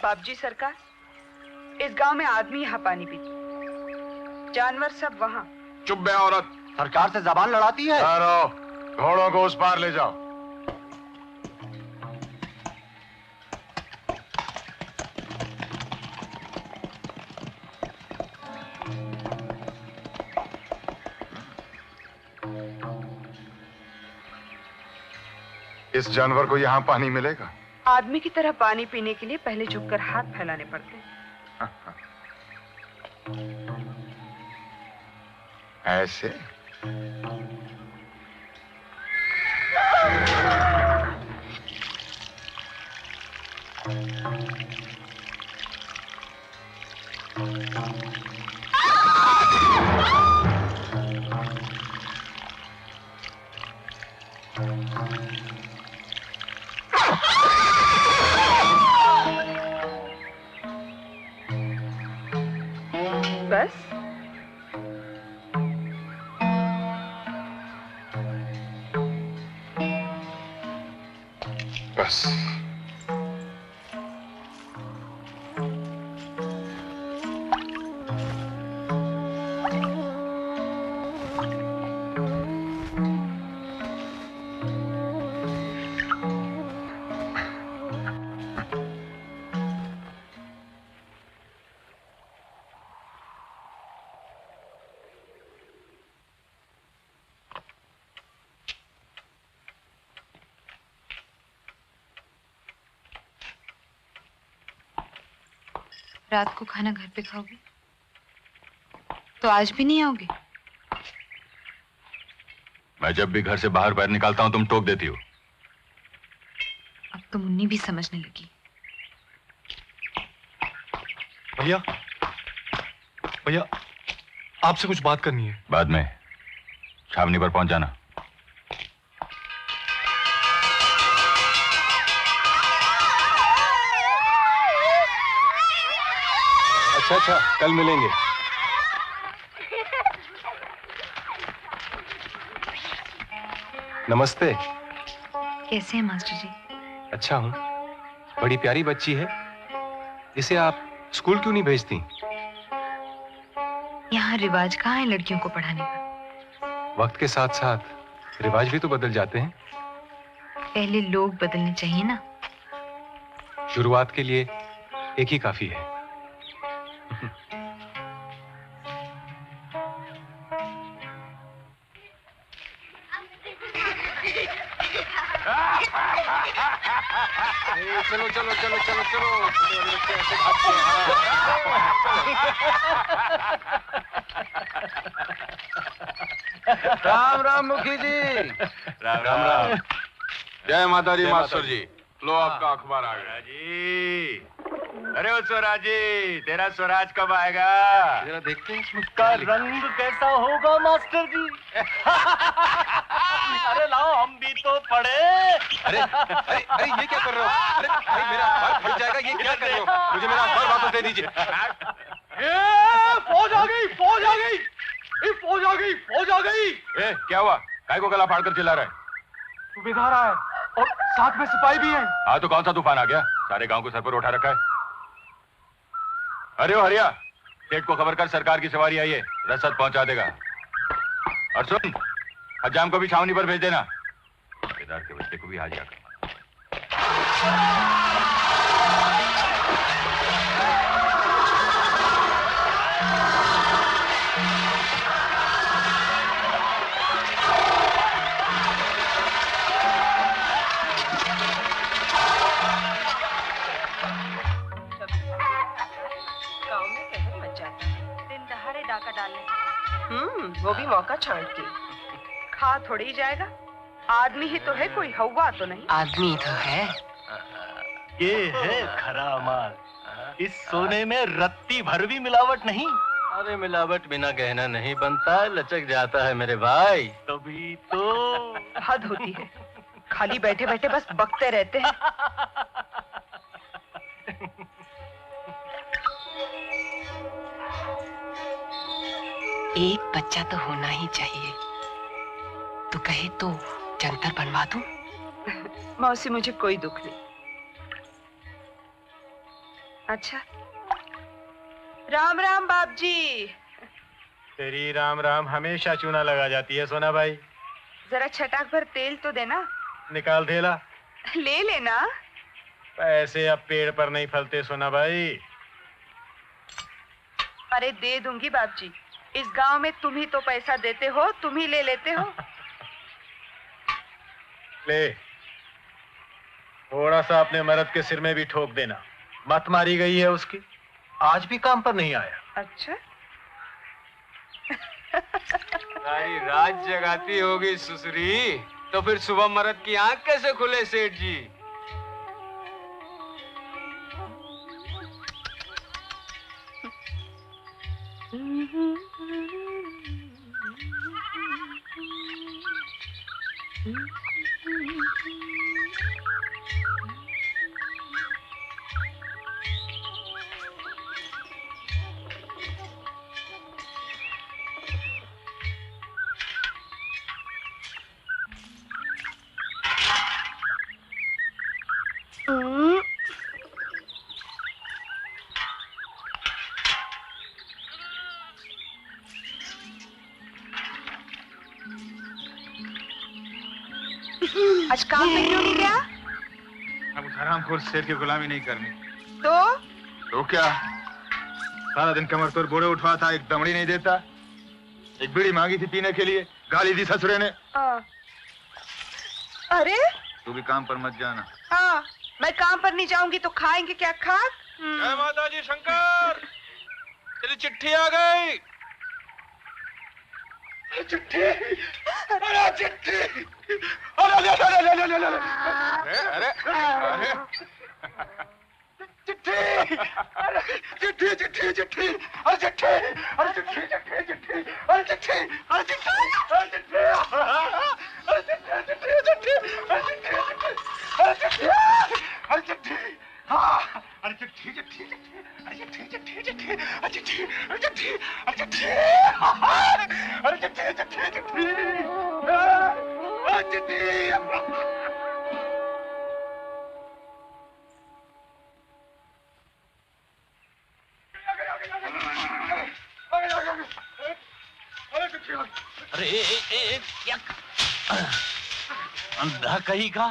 बाबूजी सरकार, इस गांव में आदमी यहाँ पानी पीते, जानवर सब वहाँ। चुप बे औरत, सरकार से जबान लड़ाती है। घोड़ों को उस पार ले जाओ। इस जानवर को यहाँ पानी मिलेगा? आदमी की तरह पानी पीने के लिए पहले झुककर हाथ फैलाने पड़ते हैं। ऐसे? बस बस रात को खाना घर पे खाओगे तो आज भी नहीं आओगे? मैं जब भी घर से बाहर पैर निकालता हूं तुम टोक देती हो। अब तो मुन्नी भी समझने लगी। भैया, भैया आपसे कुछ बात करनी है। बाद में छावनी पर पहुंच जाना। अच्छा, कल मिलेंगे। नमस्ते। कैसे हैं मास्टर जी? अच्छा हूँ। बड़ी प्यारी बच्ची है, इसे आप स्कूल क्यों नहीं भेजती? यहाँ रिवाज कहाँ है लड़कियों को पढ़ाने का? वक्त के साथ साथ रिवाज भी तो बदल जाते हैं। पहले लोग बदलने चाहिए ना। शुरुआत के लिए एक ही काफी है। चलो चलो चलो चलो चलो ऐसे भागते हैं। राम राम मुखी जी। राम राम। जय माता दी मास्टर जी। लो आपका अखबार आ गया जी। अरे ओ स्वराज जी, तेरा स्वराज कब आएगा? जरा देखते हैं उसका रंग कैसा होगा मास्टर जी। अरे लाओ हम भी तो पढ़े। अरे अरे अरे ये क्या कर रहे हो? अरे भाई मेरा अखबार फट जाएगा। ये क्या कर रहे हो? मुझे मेरा अखबार वापस दे दीजिए। फौज आ गई, फौज आ गई, फौज आ गई, फौज आ गई। क्या हुआ? काय को गला फाड़ कर चिल्ला रहा है? सूबेदार आए और साथ में सिपाही भी हैं। हाँ तो कौन सा तूफान आ गया? सारे गांव को सर पर उठा रखा है। अरे ओ हरिया, सेठ को खबर कर, सरकार की सवारी आई है, रसद पहुंचा देगा। और सुन, हजाम को भी छावनी पर भेज देना। सूबेदार के बच्चे को भी हाजिर कर। वो भी मौका छांट के। खा थोड़ी ही जाएगा, आदमी ही तो है, कोई हवा तो नहीं। आदमी तो है। ये है खरा माल। इस सोने में रत्ती भर भी मिलावट नहीं। अरे मिलावट बिना गहना नहीं बनता, लचक जाता है मेरे भाई। तभी तो हद होती है, खाली बैठे बैठे बस बकते रहते हैं। एक बच्चा तो होना ही चाहिए। तू कहे तो जंतर बनवा दूं? मौसी मुझे कोई दुख नहीं। अच्छा, राम राम बाप जी। तेरी राम राम हमेशा चूना लगा जाती है सोना भाई। जरा छटाक भर तेल तो देना। निकाल देला। ले लेना। पैसे अब पेड़ पर नहीं फलते सोना भाई। अरे दे दूंगी बाप जी, इस गांव में तुम ही तो पैसा देते हो, तुम ही ले लेते हो। ले, थोड़ा सा अपने मर्द के सिर में भी ठोक देना। मत मारी गई है उसकी, आज भी काम पर नहीं आया। अच्छा। सारी रात जगाती होगी सुसरी, तो फिर सुबह मर्द की आंख कैसे खुले सेठ जी? आज काम पे क्यों नहीं गया? अब हरामखोर शेर की गुलामी नहीं करनी। तो क्या? सारा दिन कमर तोड़ बोरे उठवा था, एक दमड़ी नहीं देता। एक बीड़ी मांगी थी पीने के लिए, गाली दी ससुरे ने। अरे तू भी काम पर मत जाना। हाँ, मैं काम पर नहीं जाऊंगी तो खाएंगे क्या खाक? जय माता जी शंकर, तेरी चिट्ठी आ गई। चिट्ठी, अरे चिट्ठी, अरे चिट्ठी, अरे चिट्ठी चिट्ठी चिट्ठी, अरे चिट्ठी, अरे चिट्ठी चिट्ठी चिट्ठी, अरे चिट्ठी, अरे चिट्ठी, अरे चिट्ठी, अरे चिट्ठी चिट्ठी चिट्ठी, अरे चिट्ठी, अरे चिट्ठी, हाँ, अरे चिट्ठी चिट्ठी चिट्ठी, अरे चिट्ठी चिट्ठी चिट्ठी, अरे चिट्ठी, अरे चिट्ठी, अरे चिट्ठी, अरे चिट्ठी चिट्ठी चिट्ठी, अरे चिट्ठी। अरे क्या अंधा कहीं का?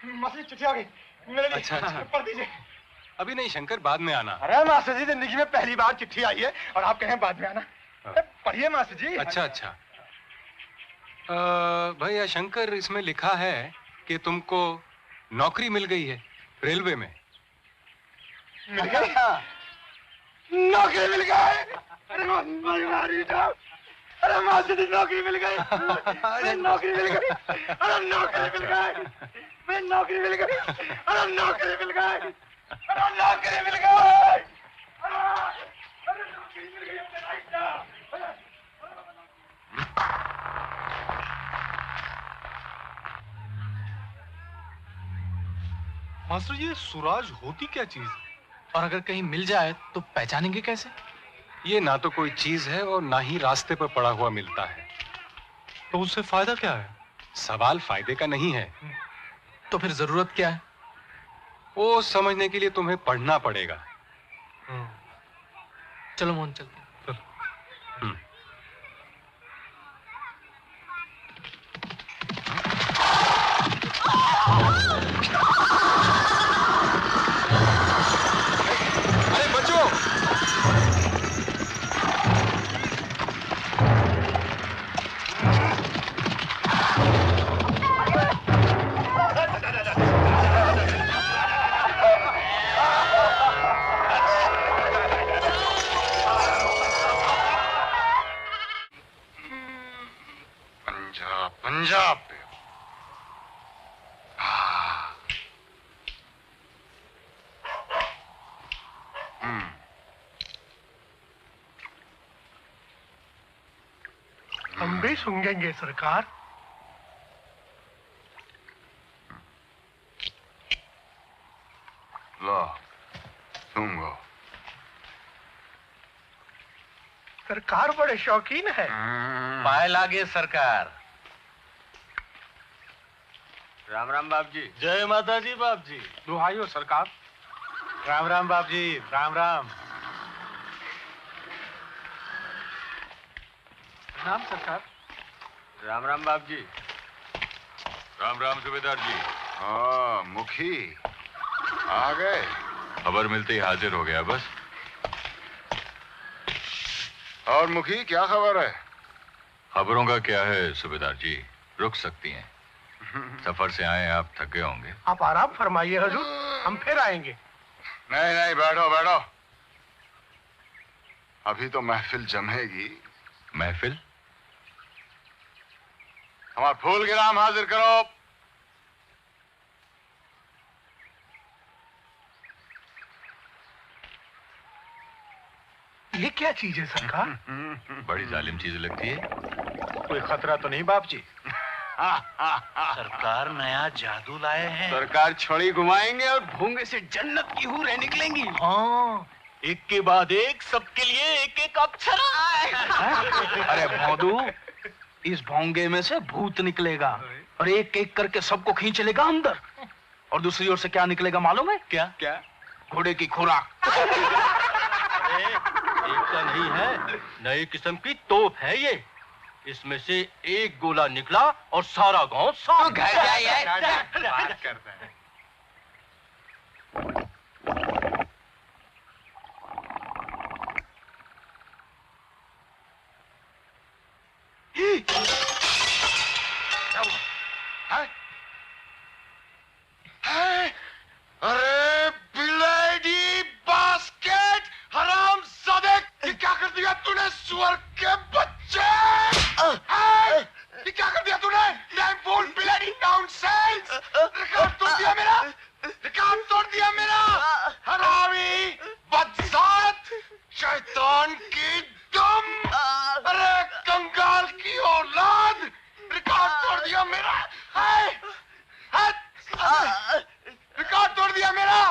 मास्टर चिट्ठी आ गई मेरे लिए। अच्छा, अच्छा। पढ़ दीजिए। अभी नहीं शंकर, बाद में आना। अरे मास्टर जी, जिंदगी में पहली बार चिट्ठी आई है और आप कहें बाद में आना। पढ़िए मास्टर जी। अच्छा अच्छा। भैया शंकर, इसमें लिखा है कि तुमको नौकरी मिल गई है रेलवे में। मिल गई? नौकरी मिल गई? अरे अरे मास्टर जी, नौकरी मिल गई, नौकरी मिल गई, अरे नौकरी मिल गई, मैं नौकरी मिल गई, अरे नौकरी मिल गई, अरे नौकरी मिल गई, अरे नौकरी मिल गई अपने भाई साहब। मास्टर जी, सुराज होती क्या चीज? और अगर कहीं मिल जाए तो पहचानेंगे कैसे? ये ना तो कोई चीज है और ना ही रास्ते पर पड़ा हुआ मिलता है। तो उससे फायदा क्या है? सवाल फायदे का नहीं है। तो फिर जरूरत क्या है? वो समझने के लिए तुम्हें पढ़ना पड़ेगा। चलो मोहन चलते हैं। अरे बच्चों, पंजाब पंजाब पे हम भी सूंघेंगे सरकार। लो सूंघो। सरकार बड़े शौकीन है। पाए लागे सरकार। राम राम बाप जी। जय माता जी बाप जी। दुहाई हो सरकार। राम राम बाप जी, राम राम। नाम सरकार। राम राम बाप जी। राम राम सूबेदार जी। हाँ मुखी आ गए। खबर मिलते ही हाजिर हो गया बस। और मुखी क्या खबर है? खबरों का क्या है सूबेदार जी, रुक सकती हैं। सफर से आए आप थके होंगे। आप आराम फरमाइए हुजूर, हम फिर आएंगे। नहीं नहीं बैठो बैठो, अभी तो महफिल जमेगी। महफिल? हमारा फूल के नाम हाजिर करो। ये क्या चीज है सरकार? बड़ी जालिम चीज लगती है। कोई खतरा तो नहीं बाप जी? सरकार नया जादू लाए हैं। सरकार छड़ी घुमाएंगे और भूंगे से जन्नत की हूरें निकलेंगी। हाँ, एक के बाद एक, सबके लिए एक एक अक्षर। अरे भौदू, इस भोंगे में से भूत निकलेगा और एक एक करके सबको खींच लेगा अंदर। और दूसरी ओर से क्या निकलेगा मालूम है? क्या? क्या? घोड़े की खुराक। एक का नहीं है, नई किस्म की तोप है ये। इसमें से एक गोला निकला और सारा गांव साफ। घर जाइए। बात करता है। अरे बिलेडी बास्केट हराम सादे, क्या कर दिया तूने सुअर के बच्चे? ये क्या कर दिया तूने? डैम फूल बिलेडी नॉनसेंस! रिकॉर्ड तोड़ दिया मेरा, रिकॉर्ड तोड़ दिया मेरा, हरामी बदजात, शैतान की दुम, अरे कंगाल की औलाद, रिकॉर्ड तोड़ दिया मेरा। रिकॉर्ड तोड़ दिया मेरा,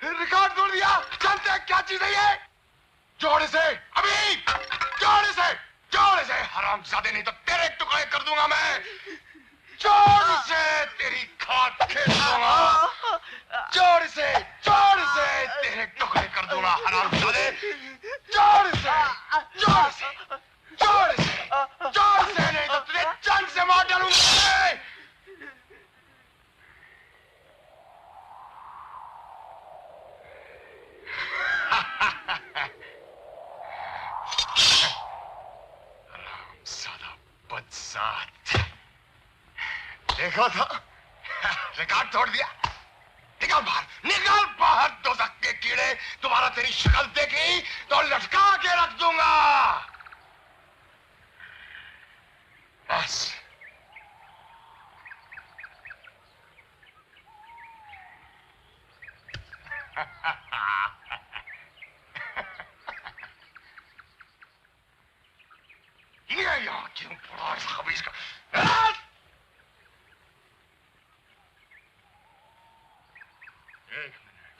रिकॉर्ड तोड़ दिया। जानते हैं क्या चीज है ये? जोड़े से, अभी जोड़े से हरामजादे, नहीं तो तेरे टुकड़े कर दूंगा मैं। जोड़ से तेरी खाट खेल दूंगा। जोड़ से तेरे टुकड़े कर दूंगा हरामजादे। जोड़ से नहीं तो तुझे जान से मार डालूंगा। बदजात, देखा था, रिकॉर्ड तोड़ दिया। निकाल बाहर दोज़ख के कीड़े। तुम्हारा तेरी शक्ल देखी तो लटका के रख दूंगा। बस ये यहाँ क्यों पड़ा इस खबीज का? एक मिनट,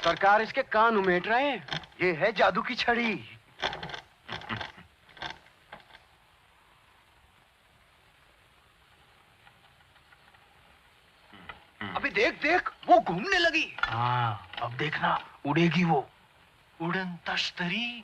सरकार इसके कान उमेट रहे हैं। ये है जादू की छड़ी। अभी देख देख, वो घूमने लगी। हाँ, अब देखना उड़ेगी वो। उड़न तश्तरी।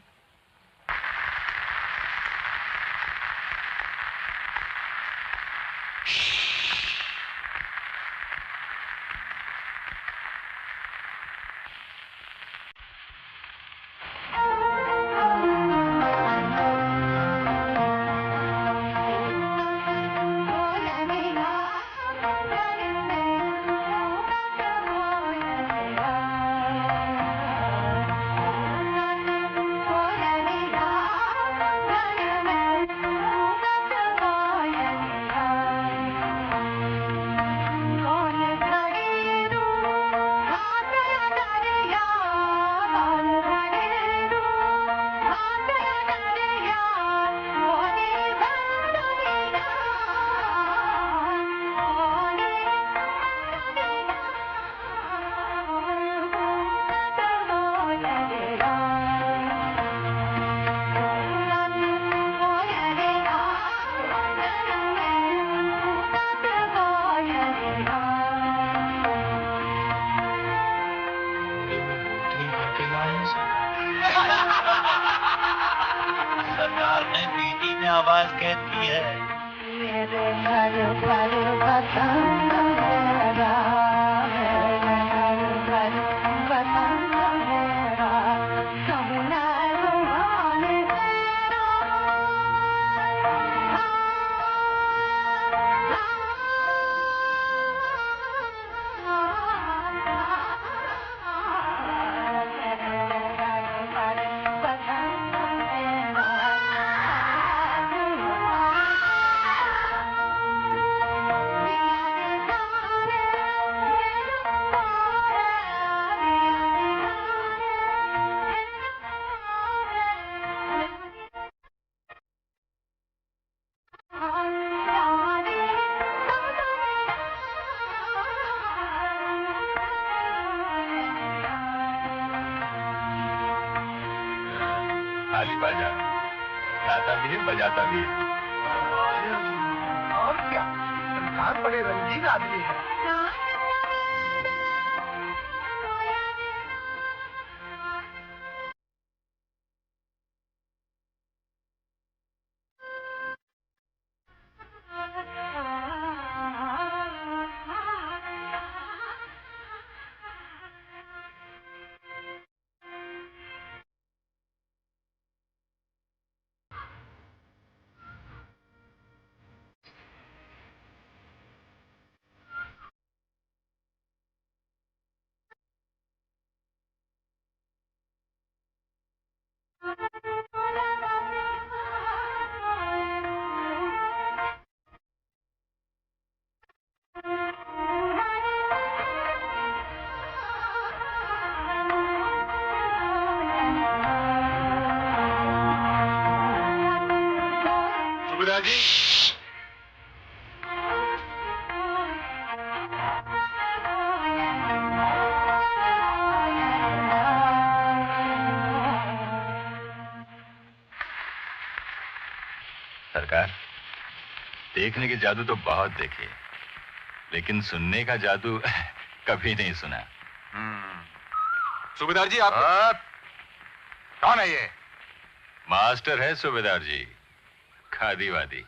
सरकार ने बीटी में आवाज कैद की है। मेरे घर पर वतन मेरा, मेरे घर पर वतन मेरा, सपना रुहाने खाली बाजा, गाता भी है बजाता भी है। और क्या, सरकार बड़े रंगीन आदमी है। सुबेदार जी, सरकार, देखने के जादू तो बहुत देखे, लेकिन सुनने का जादू कभी नहीं सुना। सुबेदार जी आप कौन है ये? मास्टर है सूबेदार जी, खादीवादी।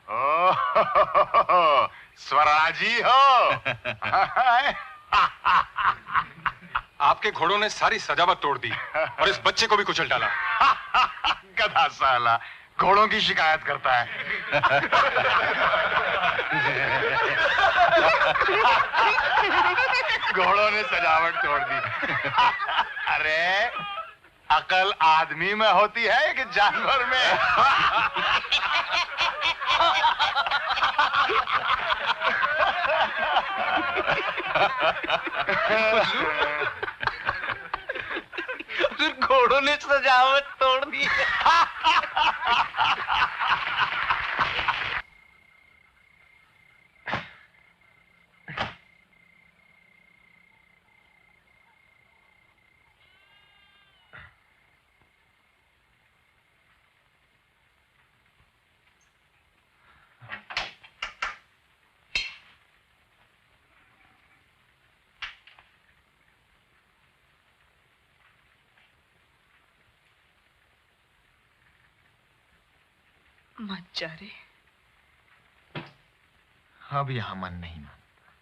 ओह, स्वराजी हो। आपके घोड़ों ने सारी सजावट तोड़ दी और इस बच्चे को भी कुचल डाला। गधा साला घोड़ों की शिकायत करता है। घोड़ों ने सजावट तोड़ दी। अरे अकल आदमी में होती है कि जानवर में? फिर घोड़ों ने सजावट तोड़ दी। मत जा रे। अब यहाँ मन नहीं मानता।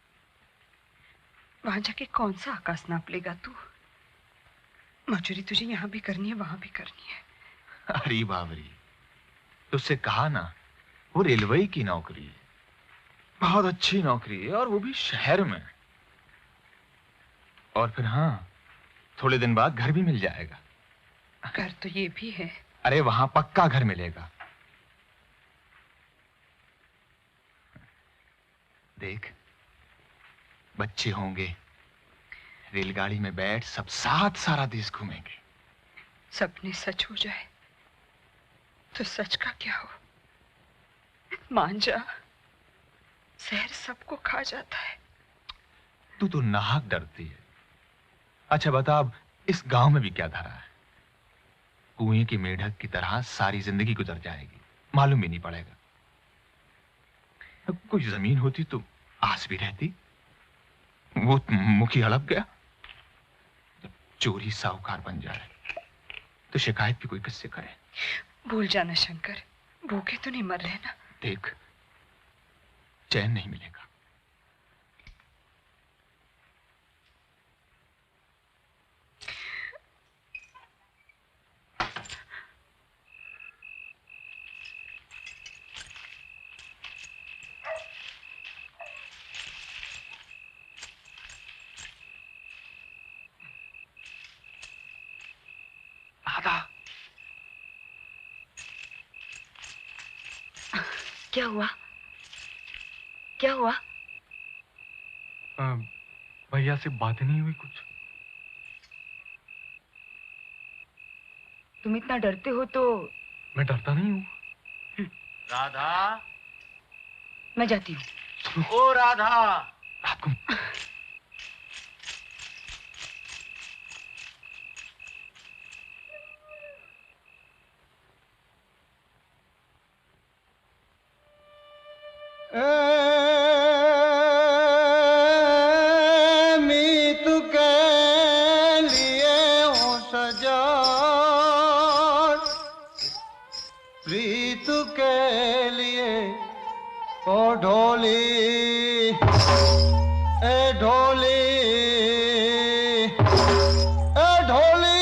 वहां जाके कौन सा आकाश नाप लेगा तू? मजूरी तुझे यहाँ भी करनी है, वहां भी करनी है। अरे बाबरी, तुझसे कहा ना, वो रेलवे की नौकरी है, बहुत अच्छी नौकरी है, और वो भी शहर में। और फिर हाँ, थोड़े दिन बाद घर भी मिल जाएगा। घर तो ये भी है। अरे वहां पक्का घर मिलेगा। देख, बच्चे होंगे, रेलगाड़ी में बैठ सब साथ सारा देश घूमेंगे। सपने सच हो जाए तो सच का क्या हो? मान जा, शहर सबको खा जाता है। तू तो नाहक डरती है। अच्छा बता, अब इस गांव में भी क्या धरा है? कुएं की मेढक की तरह सारी जिंदगी गुजर जाएगी, मालूम भी नहीं पड़ेगा। कोई जमीन होती तो आस भी रहती। वो मुखी हड़प गया। जब चोरी साहूकार बन जाए तो शिकायत भी कोई किससे करे? भूल जाना शंकर, भूखे तो नहीं मर रहे ना। देख, चैन नहीं मिलेगा। क्या हुआ? क्या हुआ? भैया से बातें नहीं हुई कुछ? तुम इतना डरते हो तो? मैं डरता नहीं हूँ। राधा, मैं जाती हूँ। ओ राधा। रात को मीत के लिए हो सजा, प्रीत के लिए ओ ढोली, ए ढोली, ए ढोली।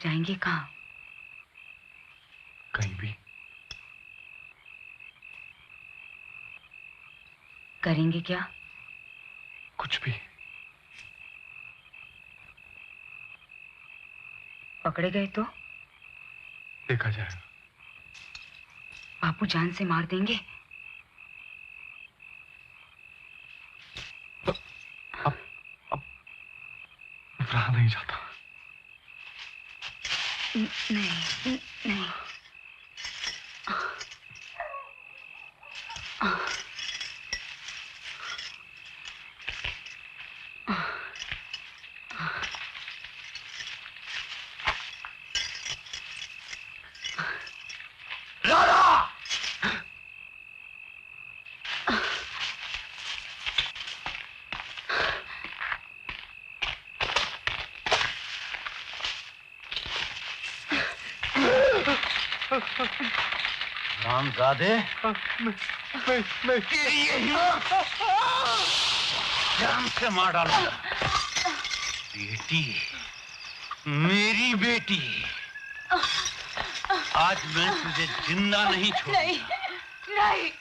जाएंगे कहाँ? कहीं भी। करेंगे क्या? कुछ भी। पकड़े गए तो? देखा जाएगा। बापू जान से मार देंगे? अब रहा नहीं जाता। नहीं नहीं। रामजादे, जान से मार डालूंगा। बेटी, मेरी बेटी, आज मैं तुझे जिंदा नहीं छोड़ूंगा। नहीं नहीं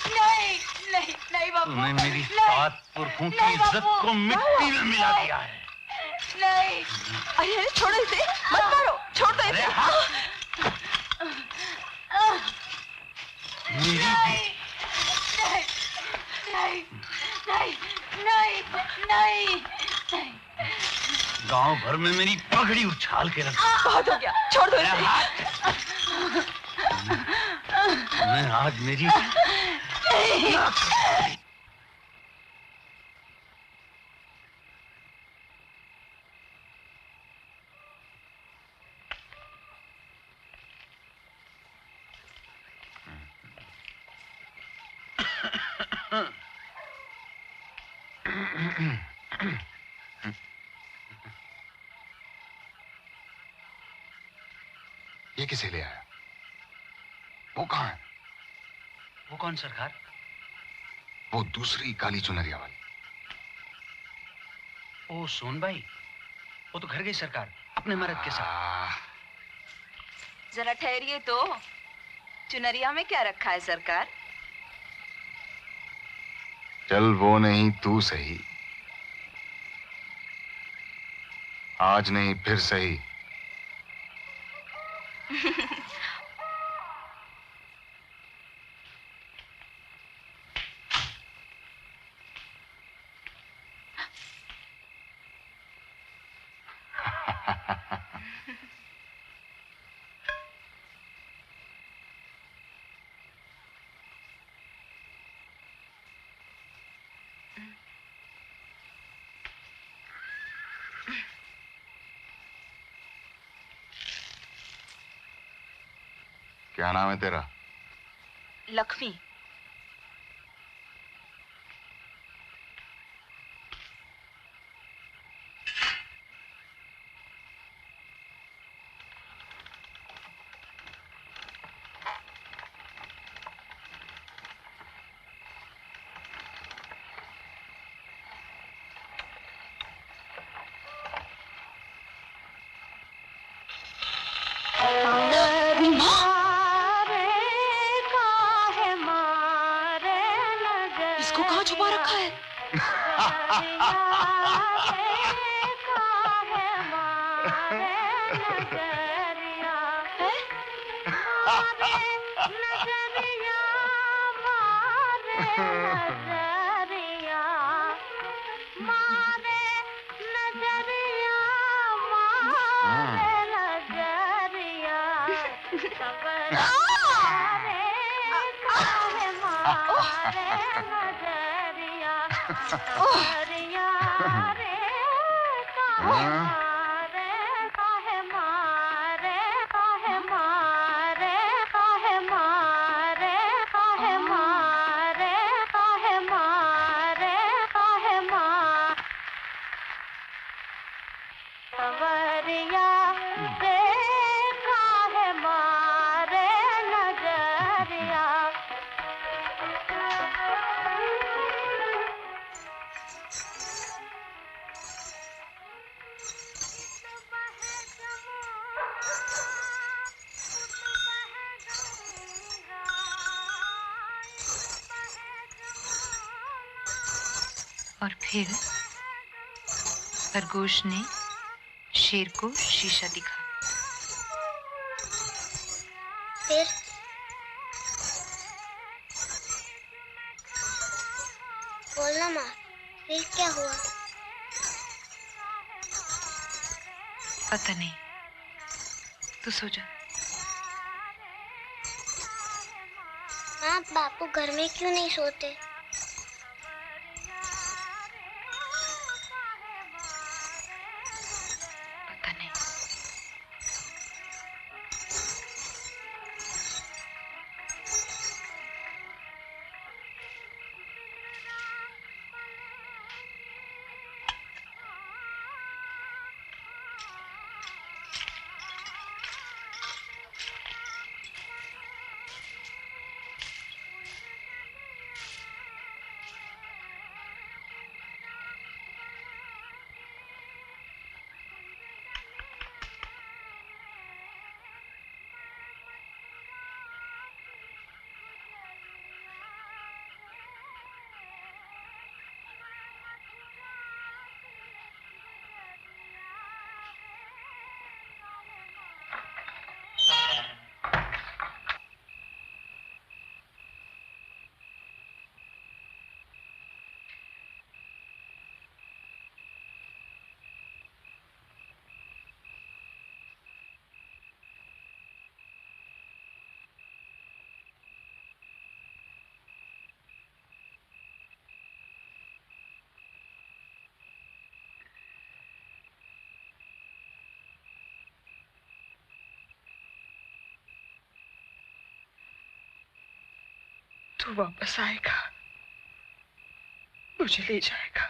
नहीं नहीं नहीं बापू। तूने मेरी 7 पुरखों की इज्जत को मिट्टी में मिला दिया है। नहीं, अरे छोड़ो इसे, मत मारो, छोड़ दो इसे। मेरी नहीं नहीं नहीं नहीं नहीं नहीं। गांव भर में मेरी पगड़ी उछाल के रख। बहुत हो गया, छोड़ दो इसे। मैं आज मेरी ये किसे ले आया? वो कहाँ है? वो कौन सरकार? वो दूसरी काली चुनरिया वाली। ओ सोनबाई, वो तो घर गई सरकार, अपने मर्द के साथ। जरा ठहरिए तो, चुनरिया में क्या रखा है सरकार? चल वो नहीं तू सही, आज नहीं फिर सही। क्या नाम है तेरा? लक्ष्मी। इसको कहाँ छुपा रखा है? और फिर खरगोश ने शेर को शीशा दिखाया। फिर बोलना माँ, फिर क्या हुआ? पता नहीं, तू सो जा। माँ, बापू घर में क्यों नहीं सोते? पता नहीं। तू वापस आएगा, मुझे ले जाएगा।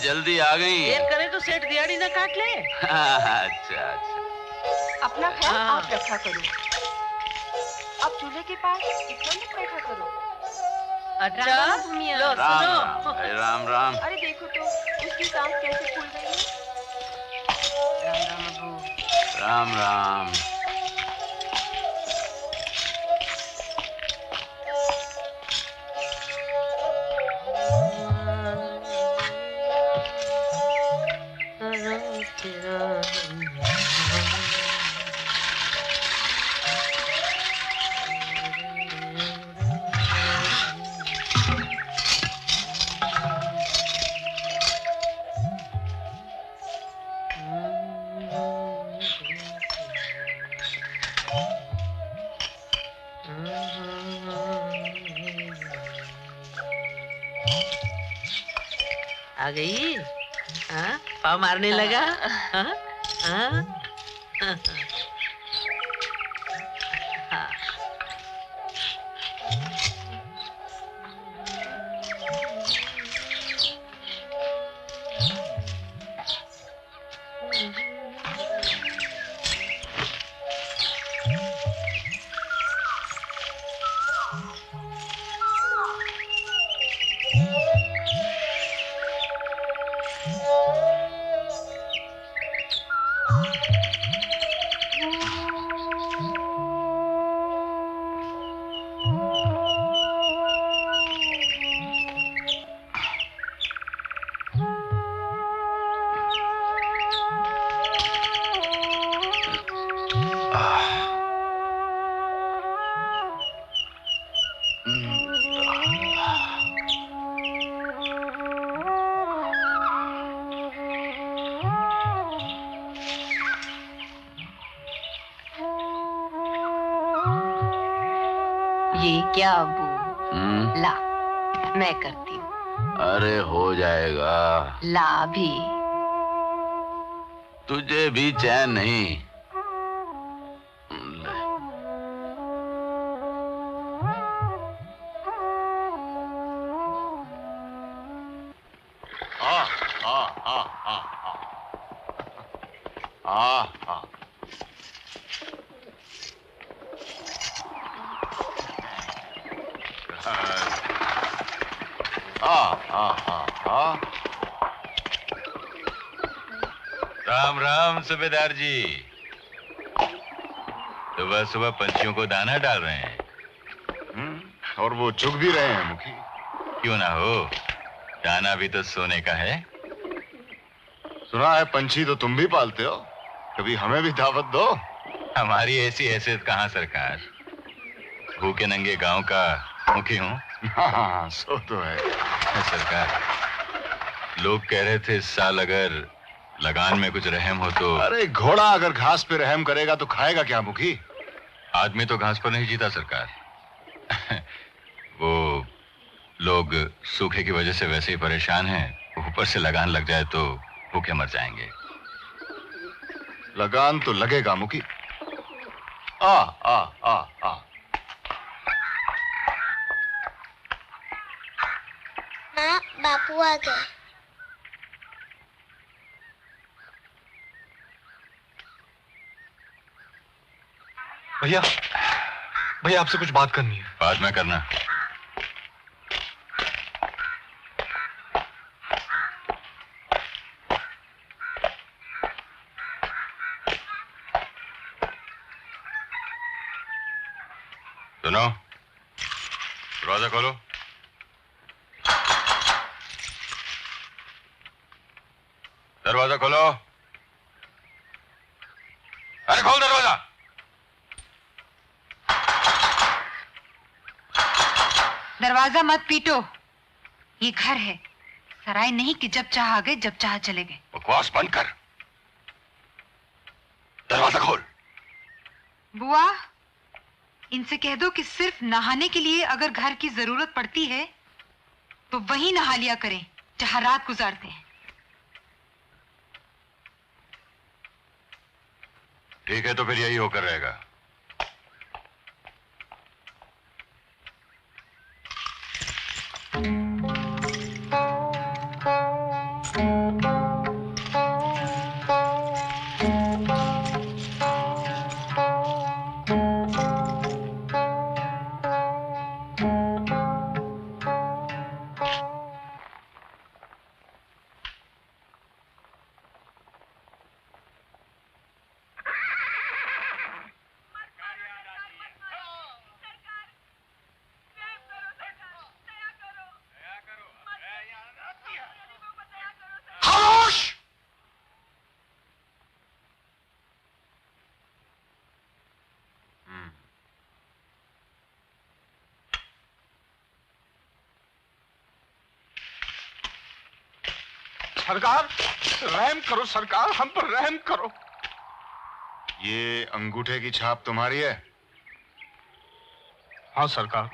जल्दी आ गई। देर करे तो सेठ दिहाड़ी ना काट ले। अच्छा अच्छा। अपना ख्याल आप रखा करो। अब चूल्हे के पास इतना मत बैठा करो। अच्छा लो सुनो। राम राम। अरे देखो तो उसकी सांस कैसे खुल गई है। राम राम अबू। राम राम। आ गई? हाँ? पाँव मारने लगा? हाँ? हाँ? हाँ। क्या अबू? ला, मैं करती हूँ। अरे हो जाएगा। ला भी। तुझे भी चैन नहीं। राम राम सूबेदार जी। सुबह सुबह पंछियों को दाना डाल रहे हैं। और वो चुग भी रहे हैं मुखी। क्यों ना हो, दाना भी तो सोने का है। सुना है पंछी तो तुम भी पालते हो, कभी हमें भी दावत दो। हमारी ऐसी हैसियत कहाँ सरकार, भूखे नंगे गांव का मुखी हूँ। हाँ, सो तो है सरकार। लोग कह रहे थे इस साल अगर लगान में कुछ रहम हो तो। अरे घोड़ा अगर घास पे रहम करेगा तो खाएगा क्या मुखी? आदमी तो घास पर नहीं जीता सरकार। वो लोग सूखे की वजह से वैसे ही परेशान हैं, ऊपर से लगान लग जाए तो भूखे मर जाएंगे। लगान तो लगेगा मुखी। आ आ आ आ माँ, बापू आ गए। भैया, भैया आपसे कुछ बात करनी है। बाद में करना। सुनो, दरवाजा खोलो। दरवाजा खोलो। अरे खोल दरवाजा। दरवाजा मत पीटो, ये घर है, सराय नहीं कि जब चाह आ गए जब चाह चले गए। बकवास बंद कर, दरवाजा खोल। बुआ, इनसे कह दो कि सिर्फ नहाने के लिए अगर घर की जरूरत पड़ती है तो वहीं नहा लिया करें जहां रात गुजारते हैं। ठीक है, तो फिर यही होकर रहेगा। सरकार, रहम करो सरकार, हम पर रहम करो। ये अंगूठे की छाप तुम्हारी है? हाँ सरकार।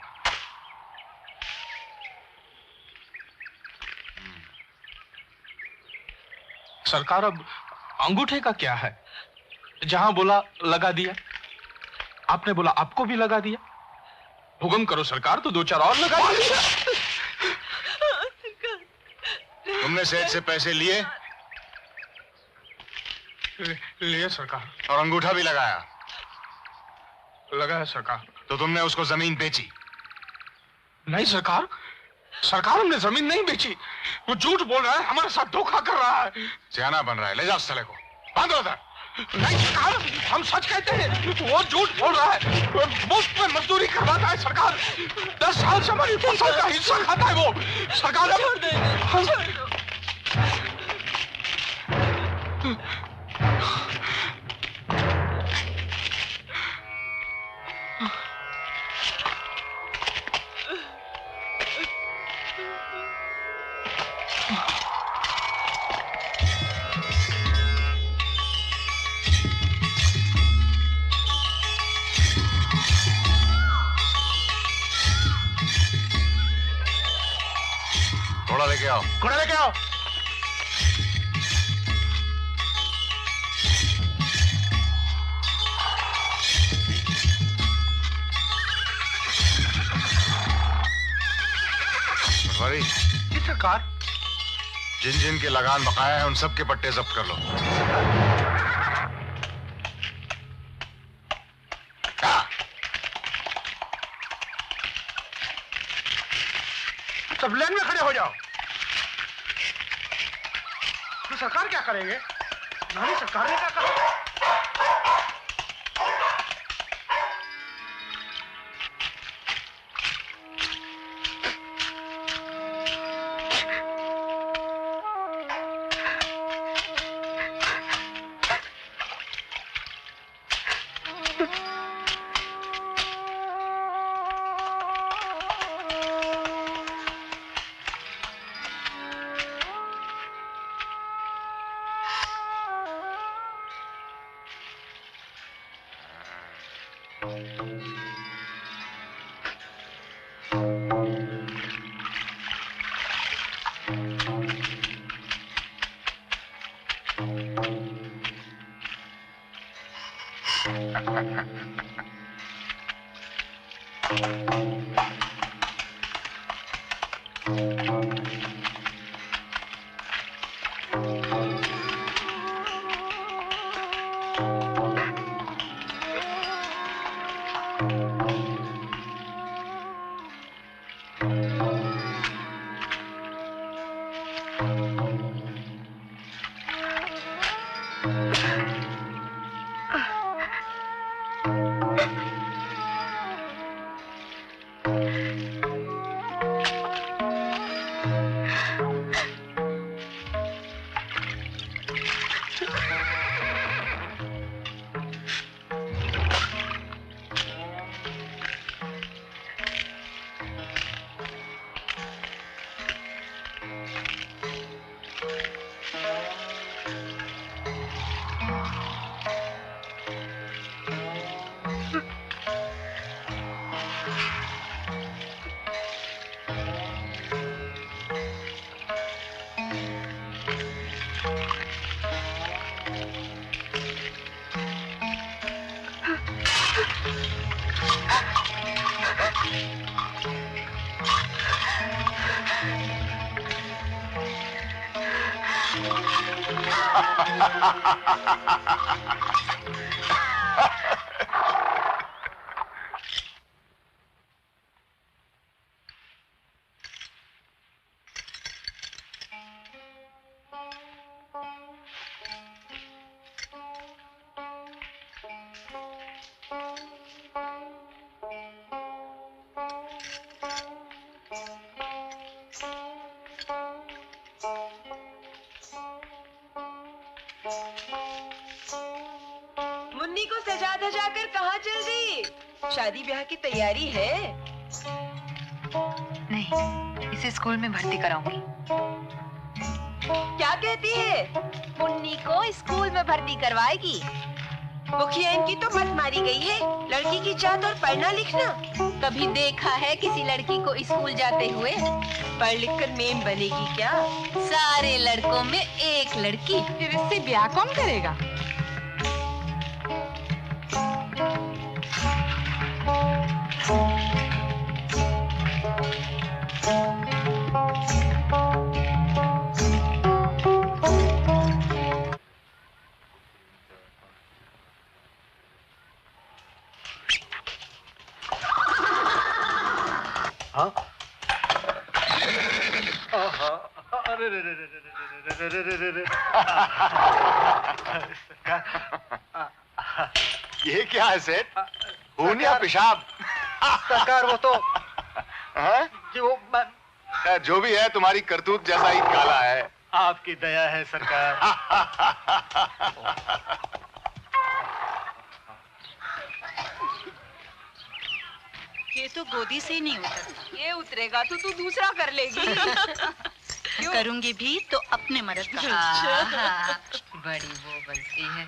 सरकार, अब अंगूठे का क्या है? जहां बोला लगा दिया, आपने बोला आपको भी लगा दिया। हुक्म करो सरकार तो दो चार और लगा दिया। तुमने सेठ से पैसे लिए? लिए सरकार। और अंगूठा भी लगाया? लगाया सरकार। तो तुमने उसको जमीन बेची? नहीं सरकार, सरकार हमने जमीन नहीं बेची। वो झूठ बोल रहा है, हमारे साथ धोखा कर रहा है। सियाना बन रहा है, ले जाओ साले को, बांधो उधर। नहीं सरकार, हम सच कहते हैं, वो झूठ बोल रहा है। मुफ्त में मजदूरी करवाता है सरकार। 10 साल से हमारी फसल का हिस्सा खाता है वो। सरकार घोड़ा लेके आओ। घोड़ा लेके आओ। पटवारी जी सरकार। जिन जिन के लगान बकाया है उन सब के पट्टे जब्त कर लो। सब लाइन में खड़े हो जाओ। तो सरकार क्या करेंगे? हमारी सरकार ने क्या कहा? मुन्नी को सजा धजा कर कहाँ चल गई? शादी ब्याह की तैयारी है? नहीं, इसे स्कूल में भर्ती कराऊंगी। क्या कहती है? मुन्नी को स्कूल में भर्ती करवाएगी? मुखिया इनकी तो मत मारी गई है। लड़की की जात और पढ़ना लिखना। कभी देखा है किसी लड़की को स्कूल जाते हुए? पढ़ लिख कर मेम बनेगी क्या? सारे लड़कों में एक लड़की, फिर इससे ब्याह कौन करेगा? ये क्या है सेठ? खून या पेशाब? सरकार वो तो जी वो जो भी है तुम्हारी करतूत जैसा ही काला है। आपकी दया है सरकार। ये तो गोदी से ही नहीं उतरता। ये उतरेगा तो तू दूसरा कर लेगी। करूंगी भी तो अपने मर्द का। हाँ, बड़ी वो बनती है।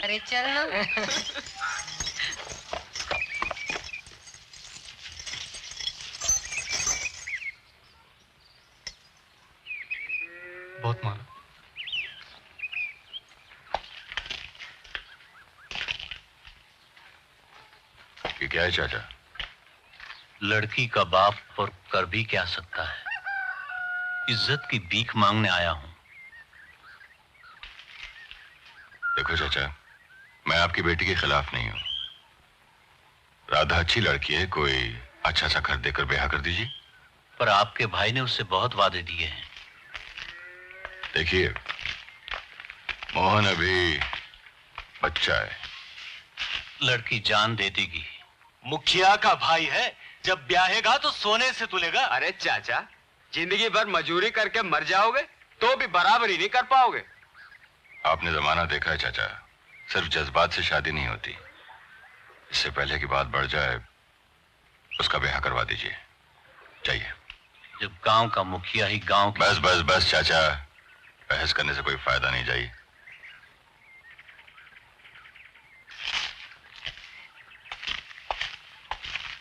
अरे चल ना। ये क्या है चाचा? लड़की का बाप और कर भी क्या सकता है? इज्जत की भीख मांगने आया हूं। देखो चाचा, मैं आपकी बेटी के खिलाफ नहीं हूं। राधा अच्छी लड़की है, कोई अच्छा सा घर देकर ब्याह कर दीजिए। पर आपके भाई ने उससे बहुत वादे दिए हैं। देखिए, मोहन अभी बच्चा है। लड़की जान दे देगी। मुखिया का भाई है, जब ब्याहेगा तो सोने से तुलेगा। अरे चाचा, जिंदगी भर मजूरी करके मर जाओगे तो भी बराबरी नहीं कर पाओगे। आपने जमाना देखा है चाचा, सिर्फ जज्बात से शादी नहीं होती। इससे पहले की बात बढ़ जाए, उसका ब्याह करवा दीजिए। चाहिए। जब गांव का मुखिया ही गांव की... बस बस बस चाचा, बहस करने से कोई फायदा नहीं। जाइए।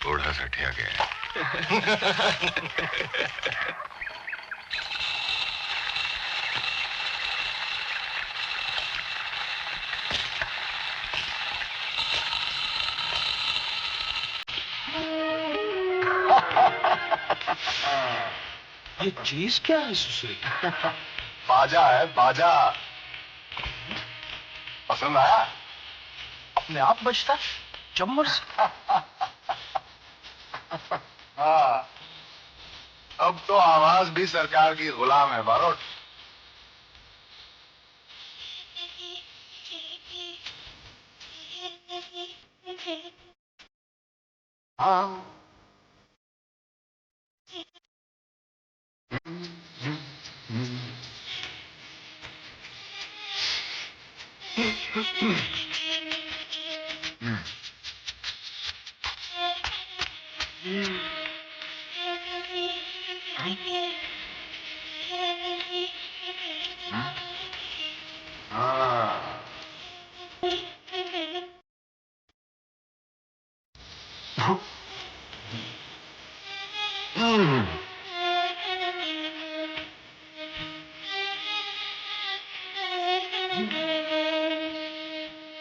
बूढ़ा सठिया गया। ये चीज क्या है सुश्री? बाजा है, बाजा। पसंद आया? अपने आप बजता चम्मच से। हाँ, अब तो आवाज भी सरकार की गुलाम है बारोट। हाँ।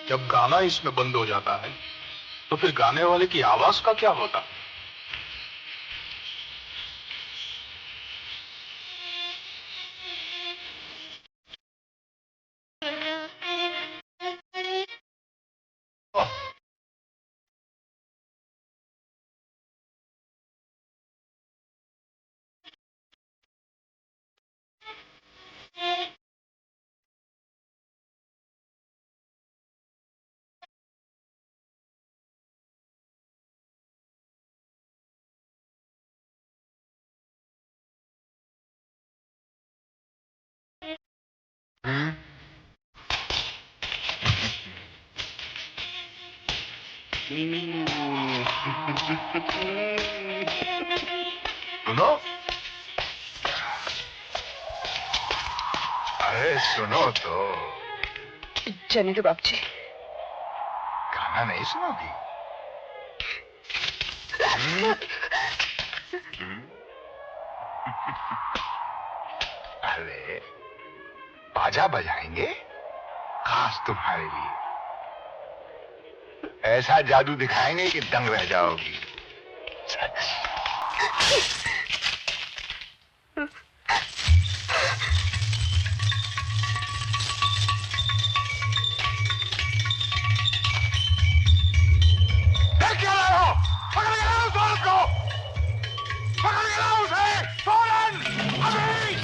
जब गाना इसमें बंद हो जाता है तो फिर गाने वाले की आवाज का क्या होता? सुनो, अरे सुनो तो। जाने दो बाबूजी। गाना नहीं सुनोगी? अरे बाजा बजाएंगे खास तुम्हारे लिए। ऐसा जादू दिखाएंगे कि दंग रह जाओगी। देख क्या रहे हो? पकड़ के लाओ उस औरत को! पकड़ के लाओ उसे! फौरन! अभी!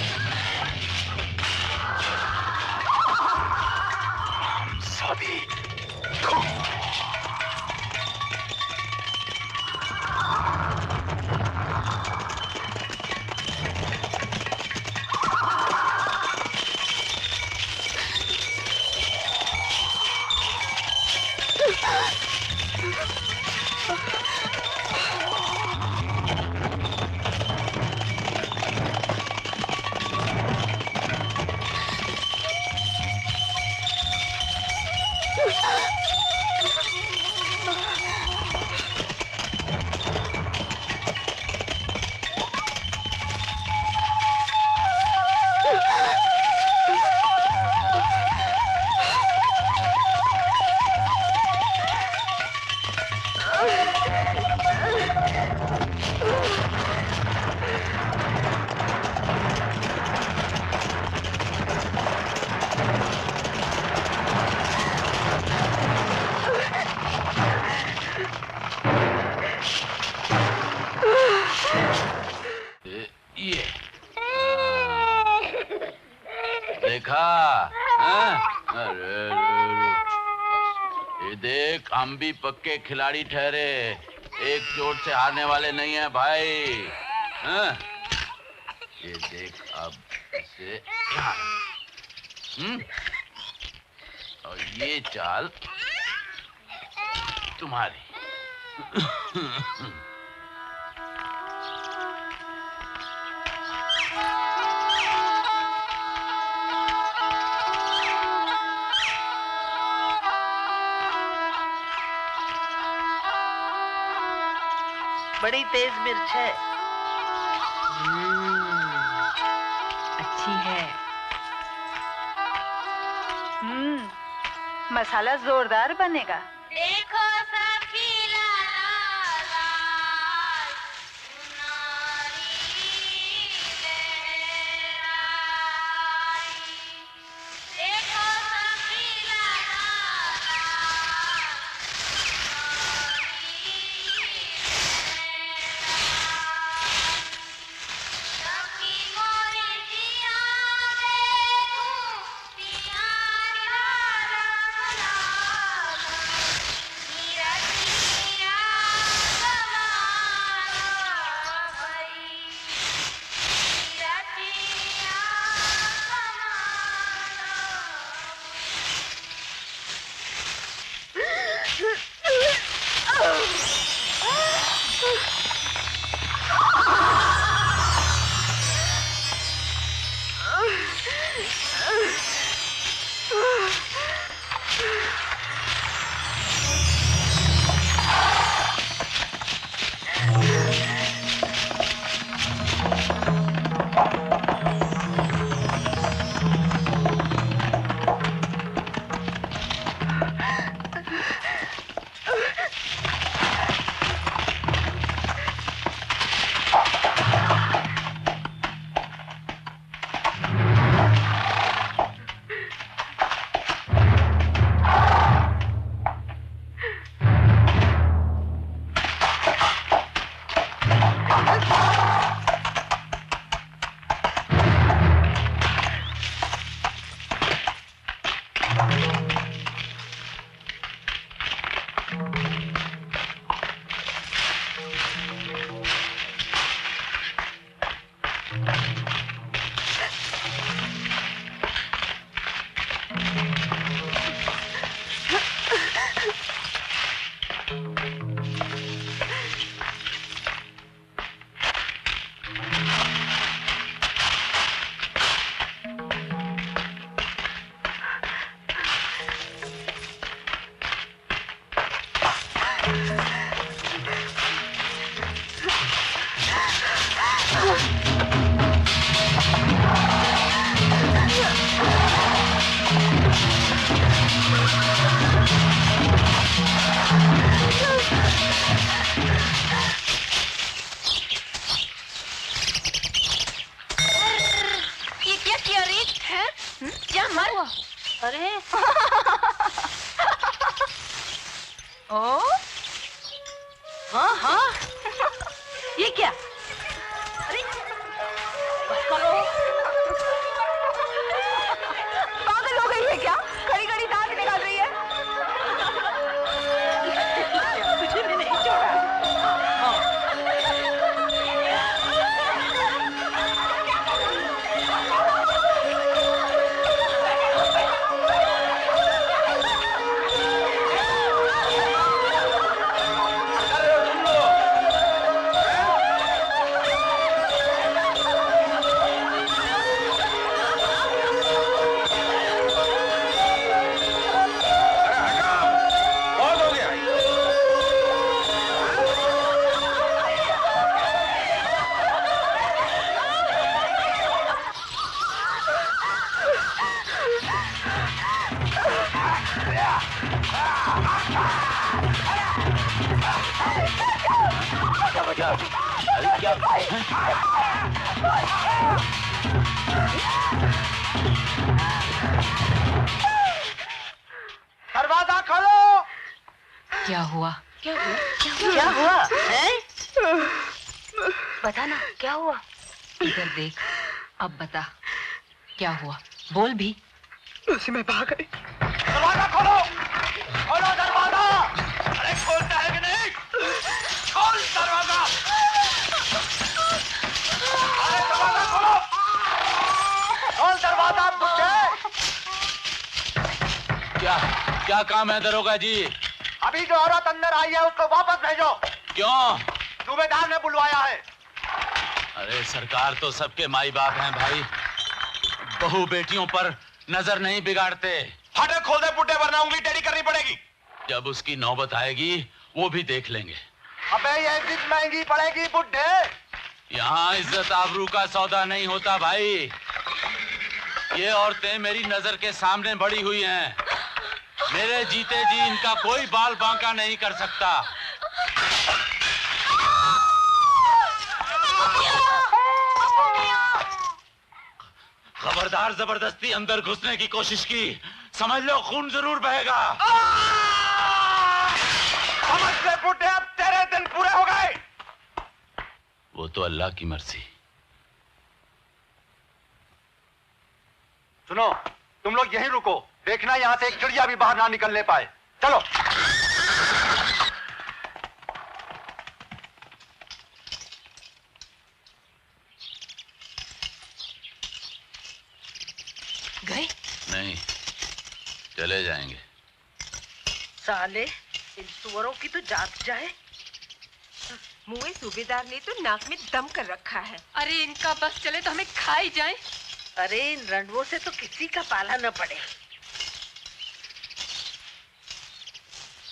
सादी! अरे ये देख, हम भी पक्के खिलाड़ी ठहरे, एक चोट से हारने वाले नहीं है भाई। हाँ? ये देख, अब इसे और ये चाल तुम्हारी। बड़ी तेज मिर्च है। अच्छी है। मसाला जोरदार बनेगा। देखो अरे ओ हाँ हाँ ये क्या? अरे बस करो, पागल हो गई है क्या? खड़ी खड़ी दांत निकाल रही है। तुझे भी नहीं छोड़ा। दरवाजा खोलो। क्या हुआ? क्या हुआ? क्या हुआ? हैं? बता ना क्या हुआ? इधर देख, अब बता क्या हुआ, बोल भी। उसी में भाग गई। दरवाजा खोलो, खोलो दरवाजा। अरे खोलता है कि नहीं? खोल दरवाजा। अरे दरवाजा खोलो, खोल दरवाजा बुड्ढे। क्या काम है दरोगा जी? अभी जो औरत अंदर आई है उसको वापस भेजो। क्यों? सूबेदार ने बुलवाया है। अरे सरकार तो सबके माई बाप हैं भाई, बहू बेटियों पर नजर नहीं बिगाड़ते। फाटक खोल दे बुड्ढे, वरना उंगली टेढ़ी करनी पड़ेगी। जब उसकी नौबत आएगी वो भी देख लेंगे। अबे ये इज्जत महंगी पड़ेगी बुड्ढे। यहाँ इज्जत आबरू का सौदा नहीं होता भाई। ये औरतें मेरी नजर के सामने बड़ी हुई हैं। मेरे जीते जी इनका कोई बाल बांका नहीं कर सकता। खबरदार जबरदस्ती अंदर घुसने की कोशिश की, समझ लो खून जरूर बहेगा। समझ ले बुड्ढे, अब तेरे दिन पूरे हो गए। वो तो अल्लाह की मर्जी। सुनो, तुम लोग यहीं रुको, देखना यहाँ से एक चिड़िया भी बाहर ना निकलने पाए। चलो। गए? नहीं, चले जाएंगे। साले, इन सुअरों की तो जात जाए। मुए सूबेदार ने तो नाक में दम कर रखा है। अरे इनका बस चले तो हमें खा ही जाए। अरे इन रंडवों से तो किसी का पाला न पड़े।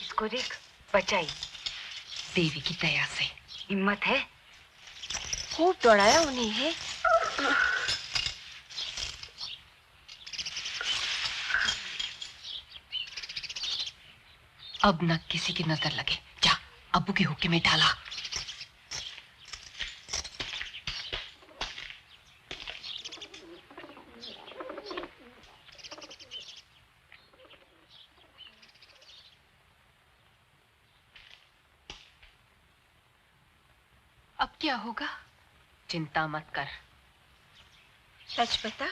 इसको देख, बचाई देवी की दया से। हिम्मत है। खूब दौड़ाया उन्हें है। अब न किसी की नजर लगे। जा, अब्बू के हुक्के में डाला। अब क्या होगा? चिंता मत कर। सच बता,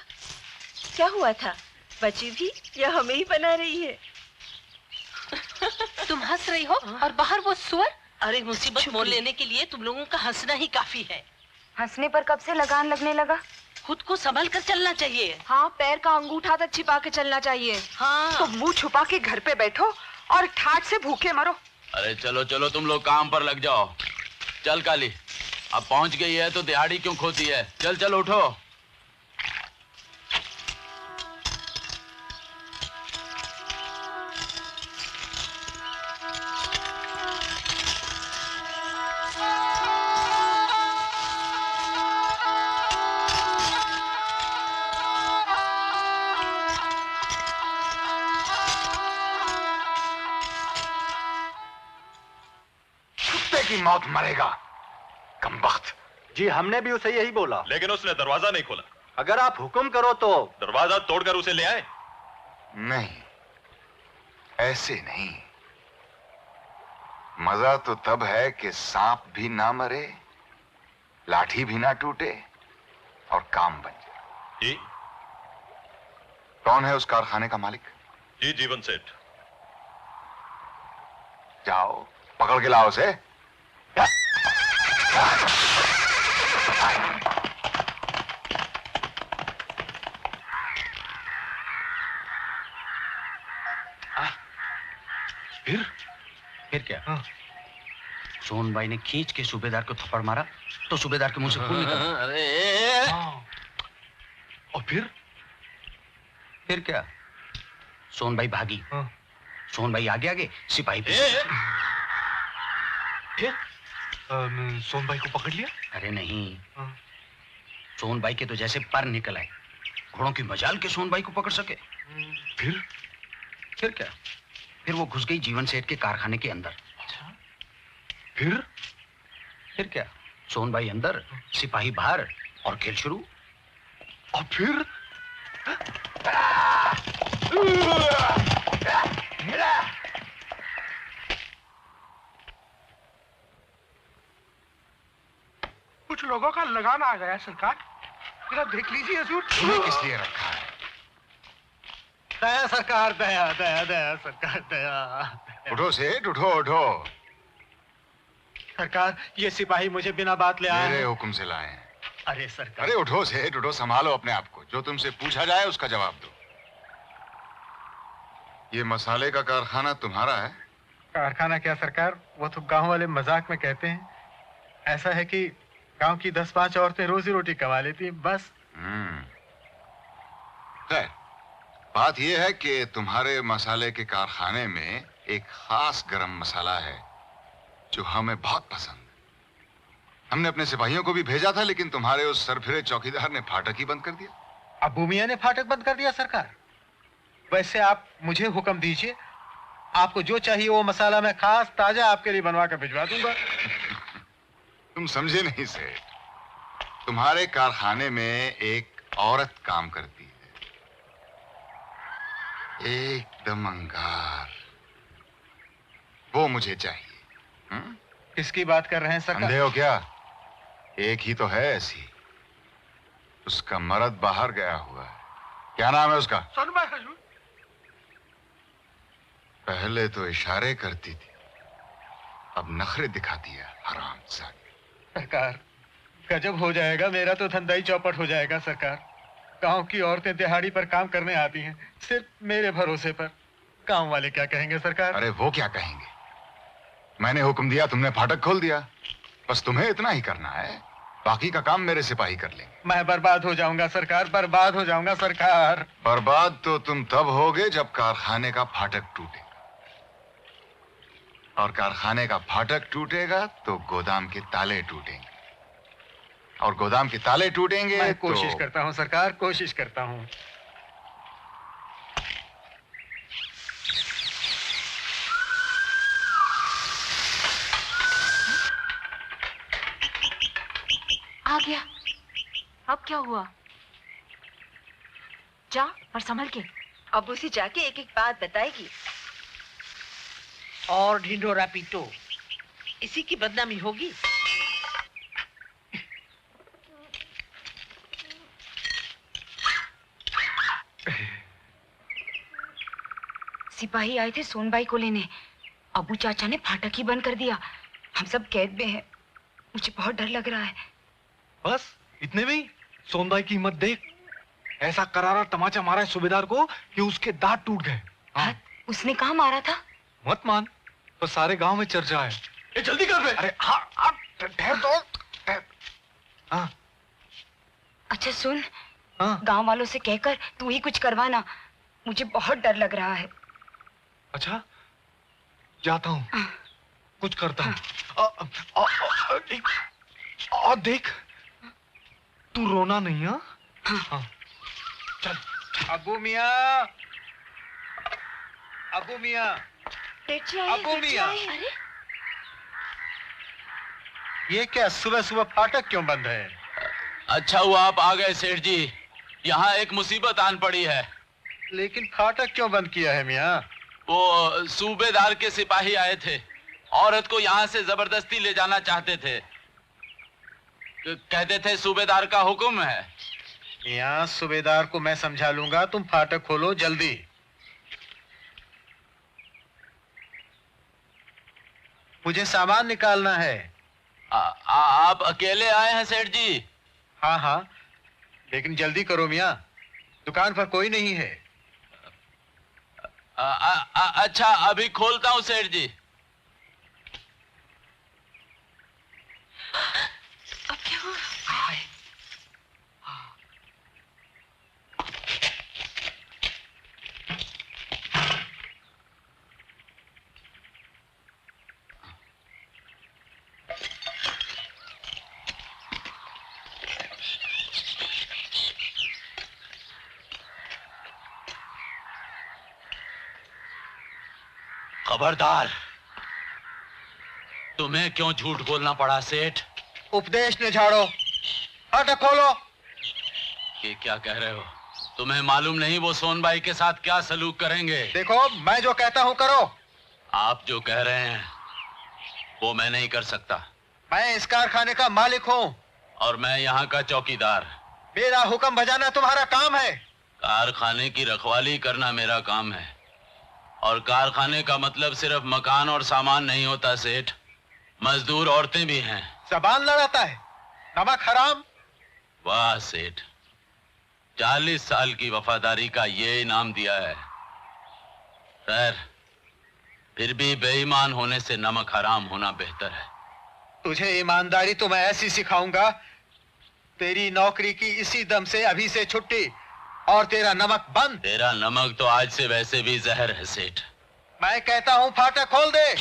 क्या हुआ था? बची भी या हमें ही बना रही है? तुम हंस रही हो और बाहर वो सुअर। अरे मुसीबत मोल लेने के लिए तुम लोगों का हंसना ही काफी है। हंसने पर कब से लगान लगने लगा? खुद को संभल कर चलना चाहिए। हाँ, पैर का अंगूठा तक छिपा के चलना चाहिए। हाँ। तो मुंह छुपा के घर पे बैठो और ठाठ से भूखे मरो। अरे चलो चलो, तुम लोग काम पर लग जाओ। चल काली, अब पहुंच गई है तो दिहाड़ी क्यों खोती है? चल चल उठो। की मौत मरेगा, कमबख्त। जी हमने भी उसे यही बोला, लेकिन उसने दरवाजा नहीं खोला। अगर आप हुक्म करो तो दरवाजा तोड़कर उसे ले आए। नहीं, ऐसे नहीं। मजा तो तब है कि सांप भी ना मरे, लाठी भी ना टूटे और काम बन जाए। जी। कौन है उस कारखाने का मालिक? जी, जीवन सेठ। जाओ पकड़ के लाओ उसे। फिर क्या? सोनबाई ने खींच के सूबेदार को थप्पड़ मारा तो सूबेदार के मुंह से खून निकला। अरे और फिर क्या? सोनबाई भागी। सोनबाई आगे आगे, सिपाही पीछे। फिर सोनबाई को पकड़ लिया? अरे नहीं, सोनबाई के तो जैसे पर निकल आए। घोड़ों की मजाल के सोनबाई को पकड़ सके। फिर क्या? फिर वो घुस गई जीवन सेठ के कारखाने के अंदर। फिर क्या? सोनबाई अंदर, सिपाही बाहर और खेल शुरू। और फिर कुछ लोगों का लगान आ गया सरकार, जरा देख लीजिए हजूर। तुम्हें किस लिए रखा है? दया सरकार, दया दया दया सरकार, दया। उठो सेठ, उठो उठो। सरकार, ये सिपाही मुझे बिना बात ले आए। मेरे हुक्म से लाए हैं। अरे सरकार। अरे उठो सेठ, उठो, संभालो अपने आप को। जो तुमसे पूछा जाए उसका जवाब दो। ये मसाले का कारखाना तुम्हारा है? कारखाना क्या सरकार, वो तो गांव वाले मजाक में कहते हैं। ऐसा है कि गांव की 10-5 औरतें रोजी रोटी कमा लेती हैं, बस। खैर, बात यह है कि तुम्हारे मसाले के कारखाने में एक खास गरम मसाला है जो हमें बहुत पसंद है। हमने अपने सिपाहियों को भी भेजा था, लेकिन तुम्हारे उस सरफिरे चौकीदार ने फाटक ही बंद कर दिया। अबू मियां ने फाटक बंद कर दिया सरकार? वैसे आप मुझे हुक्म दीजिए, आपको जो चाहिए वो मसाला मैं खास ताजा आपके लिए बनवा कर भिजवा दूंगा। तुम समझे नहीं सेठ, तुम्हारे कारखाने में एक औरत काम करती है, एकदम अंगार। वो मुझे चाहिए। किसकी बात कर रहे हैं सरकार? अंधे हो क्या? एक ही तो है ऐसी। उसका मर्द बाहर गया हुआ है। क्या नाम है उसका? सोनबाई हुजूर। पहले तो इशारे करती थी, अब नखरे दिखाती है, हरामजादी। सरकार, गजब हो जाएगा, मेरा तो धंधा ही चौपट हो जाएगा सरकार। गांव की औरतें दिहाड़ी पर काम करने आती हैं, सिर्फ मेरे भरोसे पर। गांव वाले क्या कहेंगे सरकार? अरे वो क्या कहेंगे? मैंने हुक्म दिया, तुमने फाटक खोल दिया। बस तुम्हें इतना ही करना है, बाकी का काम मेरे सिपाही कर लेंगे। मैं बर्बाद हो जाऊंगा सरकार, बर्बाद हो जाऊंगा सरकार। बर्बाद तो तुम तब होगे जब कारखाने का फाटक टूटेगा, और कारखाने का फाटक टूटेगा तो गोदाम के ताले टूटेंगे, और गोदाम के ताले टूटेंगे। मैं कोशिश करता हूं सरकार, कोशिश करता हूं। आ गया। अब क्या हुआ? जा और संभल के। अब उसे जाके एक एक बात बताएगी। और ढिंढोरा पीटो, इसी की बदनामी होगी। सिपाही आए थे सोनबाई को लेने, अबू चाचा ने फाटक ही बंद कर दिया। हम सब कैद में हैं। मुझे बहुत डर लग रहा है। बस इतने में ही सोनबाई की हिम्मत देख, ऐसा करारा तमाचा मारा है सूबेदार को कि उसके दांत टूट गए। हाँ। उसने कहाँ मारा था? मत मान, तो सारे गांव में चर्चा है। ये जल्दी कर रहे। अरे हाँ, ठहर तो। हाँ। अच्छा सुन, गांव वालों से कहकर तू ही कुछ करवाना, मुझे बहुत डर लग रहा है। अच्छा, जाता हूँ, कुछ करता हूँ। और देख, तू रोना नहीं। हाँ, चल। अबू मियाँ, अबू मियाँ, अबू मियाँ। अरे ये क्या सुबह सुबह फाटक क्यों बंद है? अच्छा हुआ आप आ गए सेठ जी, यहाँ एक मुसीबत आन पड़ी है। लेकिन फाटक क्यों बंद किया है मियाँ? वो सूबेदार के सिपाही आए थे, औरत को यहाँ से जबरदस्ती ले जाना चाहते थे। कहते थे सूबेदार का हुक्म है। यहाँ सूबेदार को मैं समझा लूंगा, तुम फाटक खोलो जल्दी। मुझे सामान निकालना है। आप अकेले आए हैं सेठ जी? हाँ हाँ, लेकिन जल्दी करो मियाँ, दुकान पर कोई नहीं है। अच्छा, अभी खोलता हूँ सेठ जी। अब क्या हुआ? खबरदार, तुम्हें क्यों झूठ बोलना पड़ा सेठ? उपदेश ने झाड़ो, फाटक खोलो। ये क्या कह रहे हो? तुम्हें मालूम नहीं वो सोनबाई के साथ क्या सलूक करेंगे? देखो, मैं जो कहता हूँ करो। आप जो कह रहे हैं वो मैं नहीं कर सकता। मैं इस कारखाने का मालिक हूँ और मैं यहाँ का चौकीदार। मेरा हुक्म बजाना तुम्हारा काम है। कारखाने की रखवाली करना मेरा काम है, और कारखाने का मतलब सिर्फ मकान और सामान नहीं होता सेठ, मजदूर औरतें भी हैं। जबान लड़ाता है, नमक हराम। वाह सेठ, 40 साल की वफादारी का ये इनाम दिया है। खैर, फिर भी बेईमान होने से नमक हराम होना बेहतर है। तुझे ईमानदारी तो मैं ऐसी सिखाऊंगा, तेरी नौकरी की इसी दम से अभी से छुट्टी, और तेरा नमक बंद। तेरा नमक तो आज से वैसे भी जहर है सेठ। मैं कहता हूं फाटक खोल दे।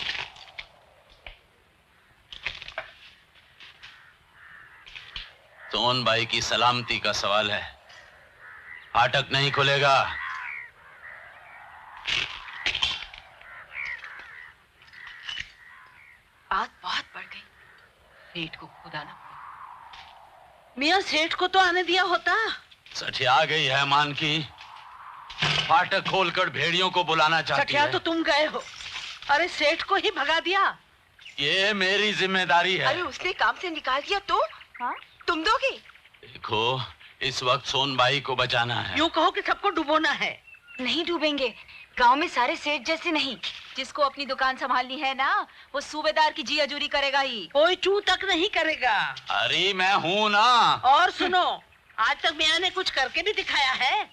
सोन भाई की सलामती का सवाल है, फाटक नहीं खुलेगा। बात बहुत बढ़ गई। सेठ को खुदा ना मियां, सेठ को तो आने दिया होता। सठिया गई है मान की, फाटक खोलकर भेड़ियों को बुलाना चाहती सठिया है। तो तुम गए हो, अरे सेठ को ही भगा दिया। ये मेरी जिम्मेदारी है। अरे उसने काम से निकाल दिया तो हाँ? तुम दोगे? देखो, इस वक्त सोनबाई को बचाना है। यूं कहो कि सबको डुबोना है। नहीं डूबेंगे, गांव में सारे सेठ जैसे नहीं। जिसको अपनी दुकान संभालनी है ना, वो सूबेदार की जी हजूरी करेगा ही। कोई चू तक नहीं करेगा। अरे मैं हूं ना। और सुनो, आज तक मियां ने कुछ करके भी दिखाया है।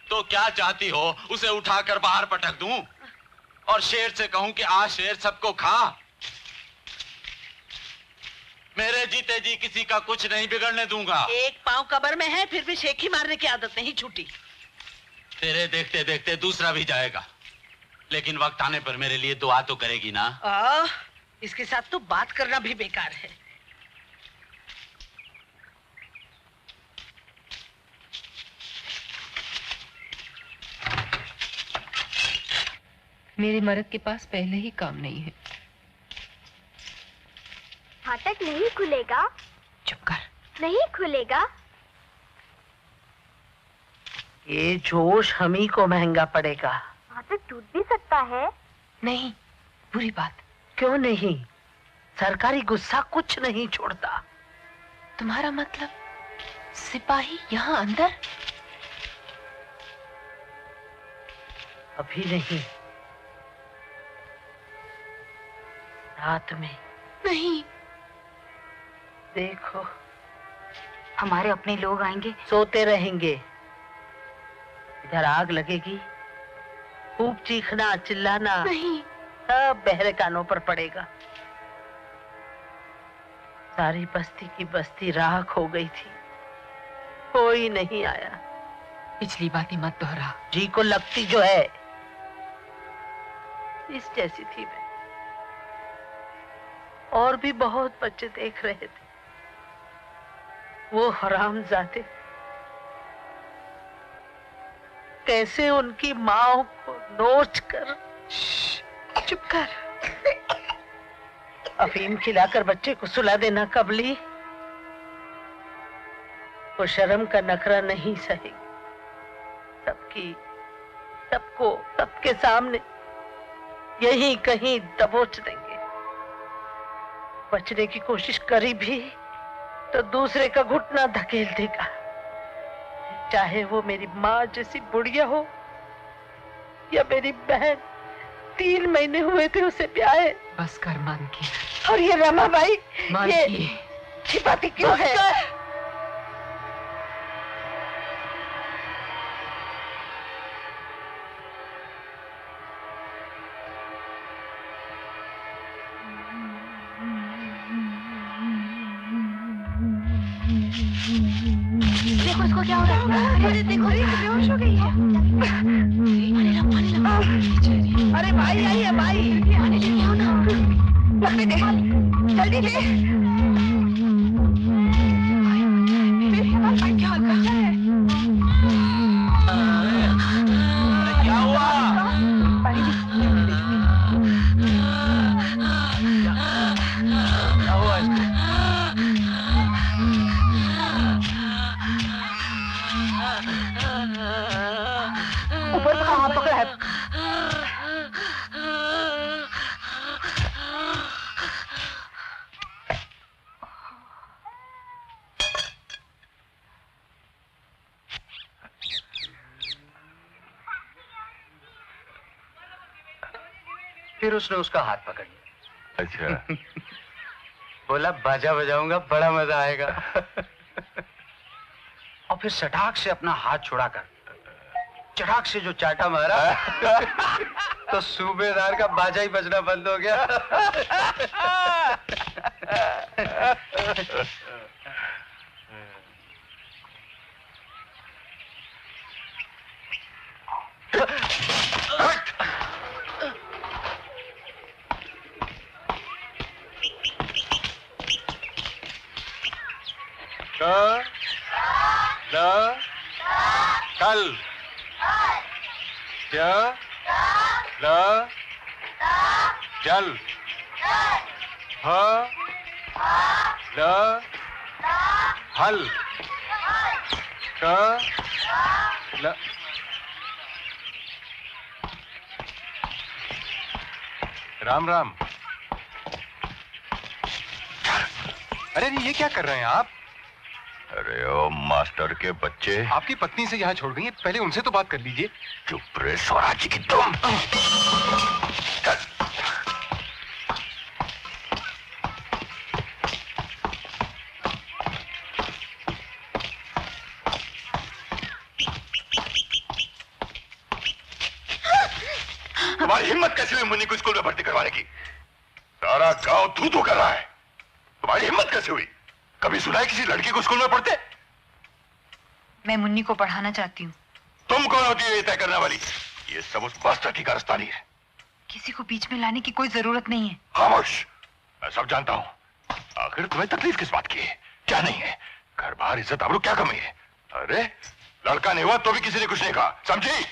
तो क्या चाहती हो, उसे उठाकर बाहर पटक दूं और शेर से कहूं कि आ शेर सबको खा? मेरे जीते जी किसी का कुछ नहीं बिगड़ने दूंगा। एक पांव कब्र में है, फिर भी शेखी मारने की आदत नहीं छूटी। तेरे देखते देखते दूसरा भी जाएगा, लेकिन वक्त आने पर मेरे लिए दुआ तो करेगी ना। इसके साथ तो बात करना भी बेकार है। मेरे मर्द के पास पहले ही काम नहीं है। फाटक नहीं खुलेगा। चुप कर। नहीं खुलेगा। ये जोश हम ही को महंगा पड़ेगा। फाटक टूट भी सकता है। नहीं, बुरी बात। क्यों नहीं? सरकारी गुस्सा कुछ नहीं छोड़ता। तुम्हारा मतलब सिपाही यहाँ अंदर? अभी नहीं, रात में। नहीं। देखो, हमारे अपने लोग आएंगे। सोते रहेंगे। इधर आग लगेगी, खूब चीखना चिल्लाना। नहीं। सब बहरे कानों पर पड़ेगा। सारी बस्ती की बस्ती राख हो गई थी, कोई नहीं आया। पिछली बातें मत दोहरा। जी को लगती जो है, इस जैसी थी मैं। और भी बहुत बच्चे देख रहे थे। वो हरामजादे कैसे उनकी माँ को नोच कर। चुप कर। अफीम खिलाकर बच्चे को सुला देना कबली। वो शर्म का नखरा नहीं सही। सबको सबके सामने यही कहीं दबोच देंगे। बचने की कोशिश करी भी तो दूसरे का घुटना धकेल देगा, चाहे वो मेरी माँ जैसी बुढ़िया हो या मेरी बहन। 3 महीने हुए थे उसे ब्याहे। बस कर मान की। और ये रमाबाई, ये की। छिपाती क्यों है? देखो इसको क्या हो रहा है। अरे देखो, बेहोश हो गई है। अरे भाई आई है, भाई आने ले आओ ना। लगने दे, जल्दी दे। क्या होगा? क्या हुआ? क्या हुआ इसको? ऊपर कहाँ पकड़ा है? फिर उसने उसका हाथ पकड़ लिया। अच्छा। बोला बाजा बजाऊंगा, बड़ा मजा आएगा। और फिर सटाक से अपना हाथ छुड़ाकर चटाक से जो चाटा मारा तो सूबेदार का बाजा ही बजना बंद हो गया। कल जल हल राम राम। अरे ये क्या कर रहे हैं आप? अरे ओ मास्टर के बच्चे, आपकी पत्नी से यहाँ छोड़ गई है, पहले उनसे तो बात कर लीजिए। चुप रे स्वराज की तुम। तुम्हारी हिम्मत कैसे हुई मुन्नी को स्कूल में भर्ती करवाने की? सारा गांव थू थू कर रहा है। तुम्हारी हिम्मत कैसे हुई? कभी सुना है किसी लड़की को स्कूल में पढ़ते? मैं मुन्नी को पढ़ाना चाहती हूँ। तुम कौन होती है ये तय करने वाली? ये सब उस मास्टर की कारस्तानी है। किसी को बीच में लाने की कोई जरूरत नहीं है। खामोश, मैं सब जानता हूँ। आखिर तुम्हें तकलीफ किस बात की है? क्या नहीं है? घर बार इज्जत आबरू क्या कमी है? अरे लड़का नहीं हुआ तो भी किसी ने कुछ नहीं कहा, समझी?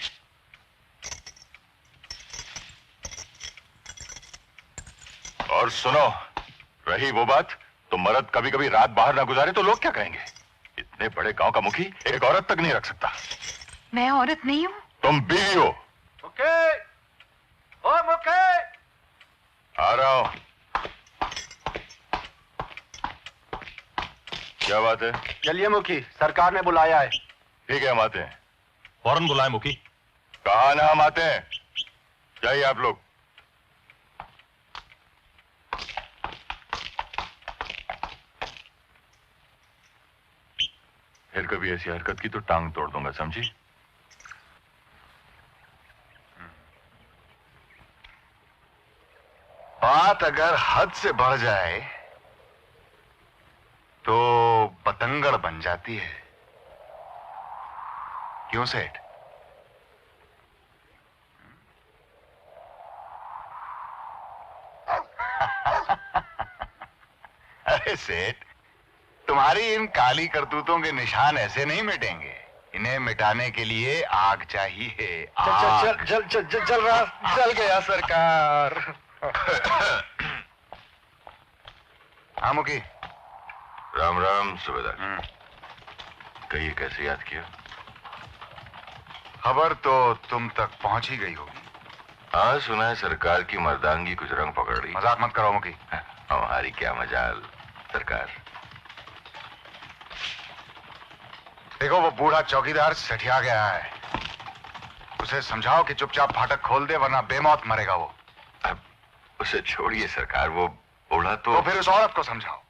और सुनो, रही वो बात, तो मर्द कभी कभी रात बाहर ना गुजारे तो लोग क्या कहेंगे? इतने बड़े गांव का मुखी एक औरत तक नहीं रख सकता। मैं औरत नहीं हूँ। तुम बीवी हो। मुखे, ओ मुखे। आ रहा हूं। क्या बात है? चलिए मुखी, सरकार ने बुलाया है। ठीक है, हम आते हैं। फौरन बुलाए मुखी। कहा ना हम आते हैं। जाइए आप लोग। फिर कभी ऐसी हरकत की तो टांग तोड़ दूंगा, समझी? बात अगर हद से बढ़ जाए तो बतंगड़ बन जाती है। क्यों सेठ? अरे सेठ, तुम्हारी इन काली करतूतों के निशान ऐसे नहीं मिटेंगे। इन्हें मिटाने के लिए आग चाहिए। आग। जल गया सरकार। हाँ मुखी। राम राम सूबेदार। कहिए कैसे याद किया? खबर तो तुम तक पहुंच ही गई होगी। हाँ सुना है सरकार की मर्दांगी कुछ रंग पकड़ रही। मजाक मत करो मुखी। हमारी क्या मजाल सरकार। देखो वो बूढ़ा चौकीदार सठिया गया है। उसे समझाओ कि चुपचाप फाटक खोल दे वरना बेमौत मरेगा वो। अब उसे छोड़िए सरकार, वो बूढ़ा तो फिर उस औरत को समझाओ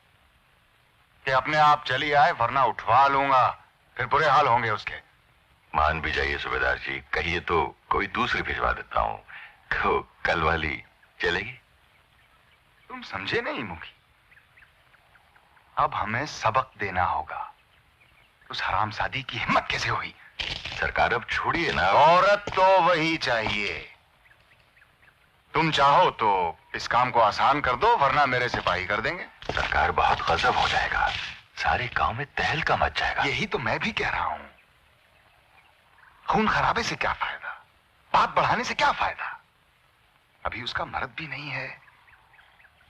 कि अपने आप चली आए वरना उठवा लूंगा। फिर बुरे हाल होंगे उसके। मान भी जाइए सूबेदार जी, कहिए तो कोई दूसरी भिजवा देता हूँ। तो कल वाली चलेगी? तुम समझे नहीं मुखी। अब हमें सबक देना होगा। उस हरामजादी की हिम्मत कैसे हुई? सरकार अब छोड़िए ना। औरत तो वही चाहिए। तुम चाहो तो इस काम को आसान कर दो वरना मेरे सिपाही कर देंगे। सरकार बहुत गजब हो जाएगा। सारे गांव में तहलका मच जाएगा। यही तो मैं भी कह रहा हूं। खून खराबे से क्या फायदा? बात बढ़ाने से क्या फायदा? अभी उसका मर्द भी नहीं है।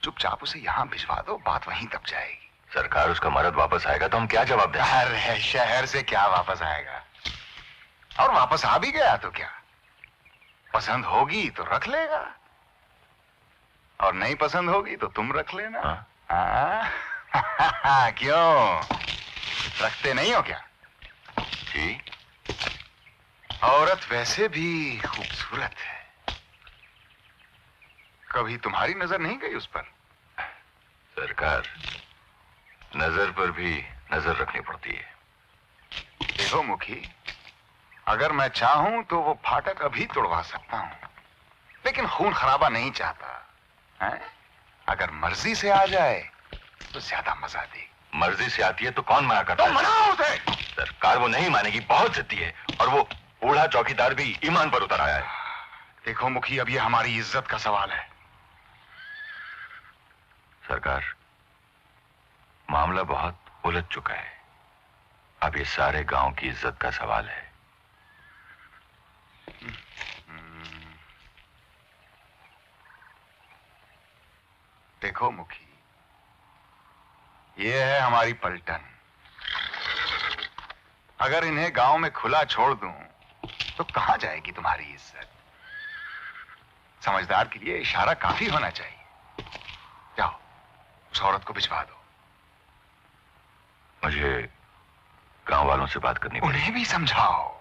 चुपचाप उसे यहां भिजवा दो, बात वहीं दब जाएगी। सरकार उसका मर्द वापस आएगा तो हम क्या जवाब दें? अरे शहर से क्या वापस आएगा? और वापस आ भी गया तो क्या? पसंद होगी तो रख लेगा और नहीं पसंद होगी तो तुम रख लेना। हाँ? क्यों रखते नहीं हो क्या? ठीक। औरत वैसे भी खूबसूरत है। कभी तुम्हारी नजर नहीं गई उस पर? सरकार, नजर पर भी नजर रखनी पड़ती है। देखो मुखी, अगर मैं चाहूं तो वो फाटक अभी तोड़वा सकता हूं, लेकिन खून खराबा नहीं चाहता है? अगर मर्जी से आ जाए तो ज्यादा मजा दे। मर्जी से आती है तो कौन मना करता है? मनाओ उसे। सरकार वो नहीं मानेगी, बहुत जिद्दी है, और वो बूढ़ा चौकीदार भी ईमान पर उतर आया है। देखो मुखी, अब ये हमारी इज्जत का सवाल है। सरकार, मामला बहुत उलझ चुका है। अब ये सारे गांव की इज्जत का सवाल है। देखो मुखी, ये है हमारी पलटन। अगर इन्हें गांव में खुला छोड़ दूं तो कहां जाएगी तुम्हारी इज्जत? समझदार के लिए इशारा काफी होना चाहिए। जाओ, उस औरत को भिजवा दो। मुझे गांव वालों से बात करनी पड़ेगी। उन्हें भी समझाओ।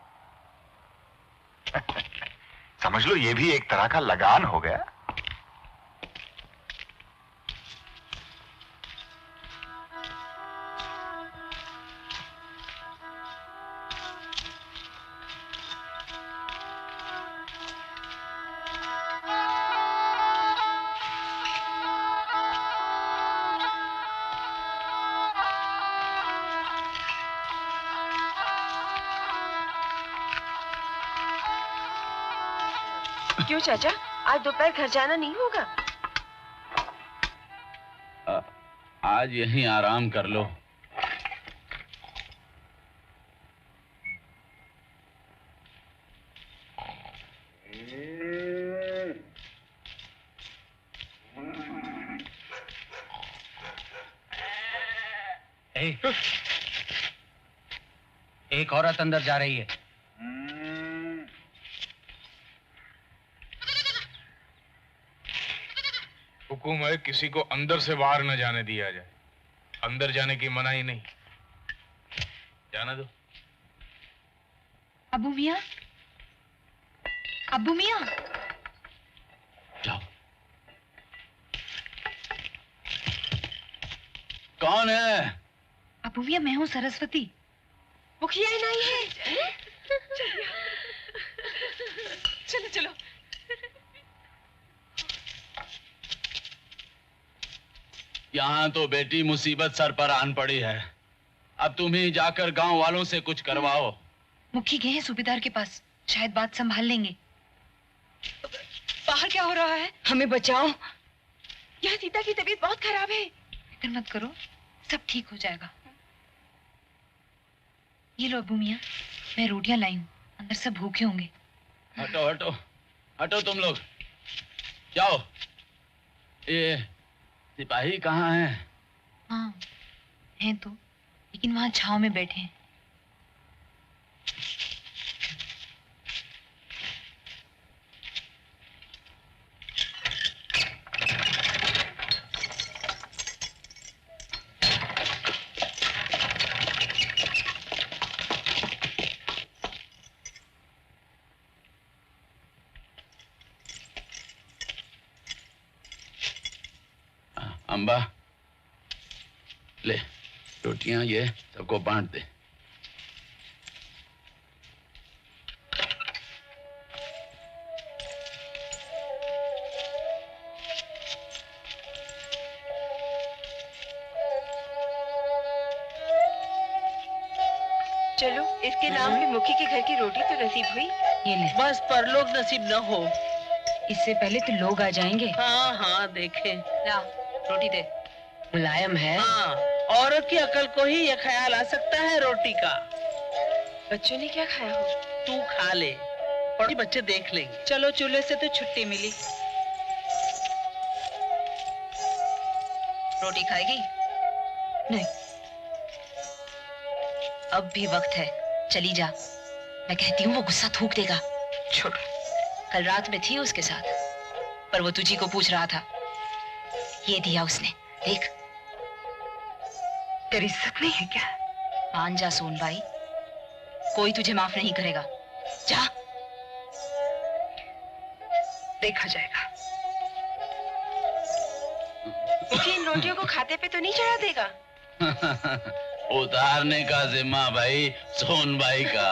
समझ लो, ये भी एक तरह का लगान हो गया। क्यों चाचा, आज दोपहर घर जाना नहीं होगा? आज यहीं आराम कर लो। एक औरत अंदर जा रही है। हुकुम है किसी को अंदर से बाहर न जाने दिया जाए। अंदर जाने की मनाही नहीं। जाना दो। अबू मियां, अबू मियां। जाओ। कौन है? अबू मियां, मैं हूँ सरस्वती। मुखिया नहीं है। चलो चलो। यहाँ तो बेटी मुसीबत सर पर आन पड़ी है। अब तुम ही जाकर गांव वालों से कुछ करवाओ। मुखी गए हैं सूबेदार के पास, शायद बात संभाल लेंगे। बाहर क्या हो रहा है? हमें बचाओ। यहाँ सीता की तबीयत बहुत खराब है। फिक्र मत करो, सब ठीक हो जाएगा। ये लो अबू मियां, मैं रोटियां लाई हूँ, अंदर सब भूखे होंगे। हटो हटो हटो तुम लोग, जाओ। ये सिपाही कहाँ हैं? हाँ हैं तो, लेकिन वहां छांव में बैठे हैं। अम्बा, ले रोटियां ये सबको बांट दे। चलो, इसके नाम पे मुखी के घर की रोटी तो नसीब हुई। ये ले। बस परलोक नसीब न हो, इससे पहले तो लोग आ जाएंगे। हाँ हाँ देखें। ला रोटी दे। मुलायम है। हाँ, औरत की अकल को ही यह ख्याल आ सकता है रोटी का। बच्चों ने क्या खाया हो? तू खा ले और बच्चे देख लेंगे। चलो, चूल्हे से तो छुट्टी मिली। रोटी खाएगी? नहीं। अब भी वक्त है, चली जा। मैं कहती हूँ वो गुस्सा थूक देगा। छोड़, कल रात में थी उसके साथ, पर वो तुझी को पूछ रहा था। ये दिया उसने, देख। तेरी इज्जत नहीं है क्या? मान जा सोनबाई, कोई तुझे माफ नहीं करेगा। जा। देखा जाएगा। मुखी इन रोटियों को खाते पे तो नहीं चढ़ा देगा? उतारने का जिम्मा भाई सोनबाई का।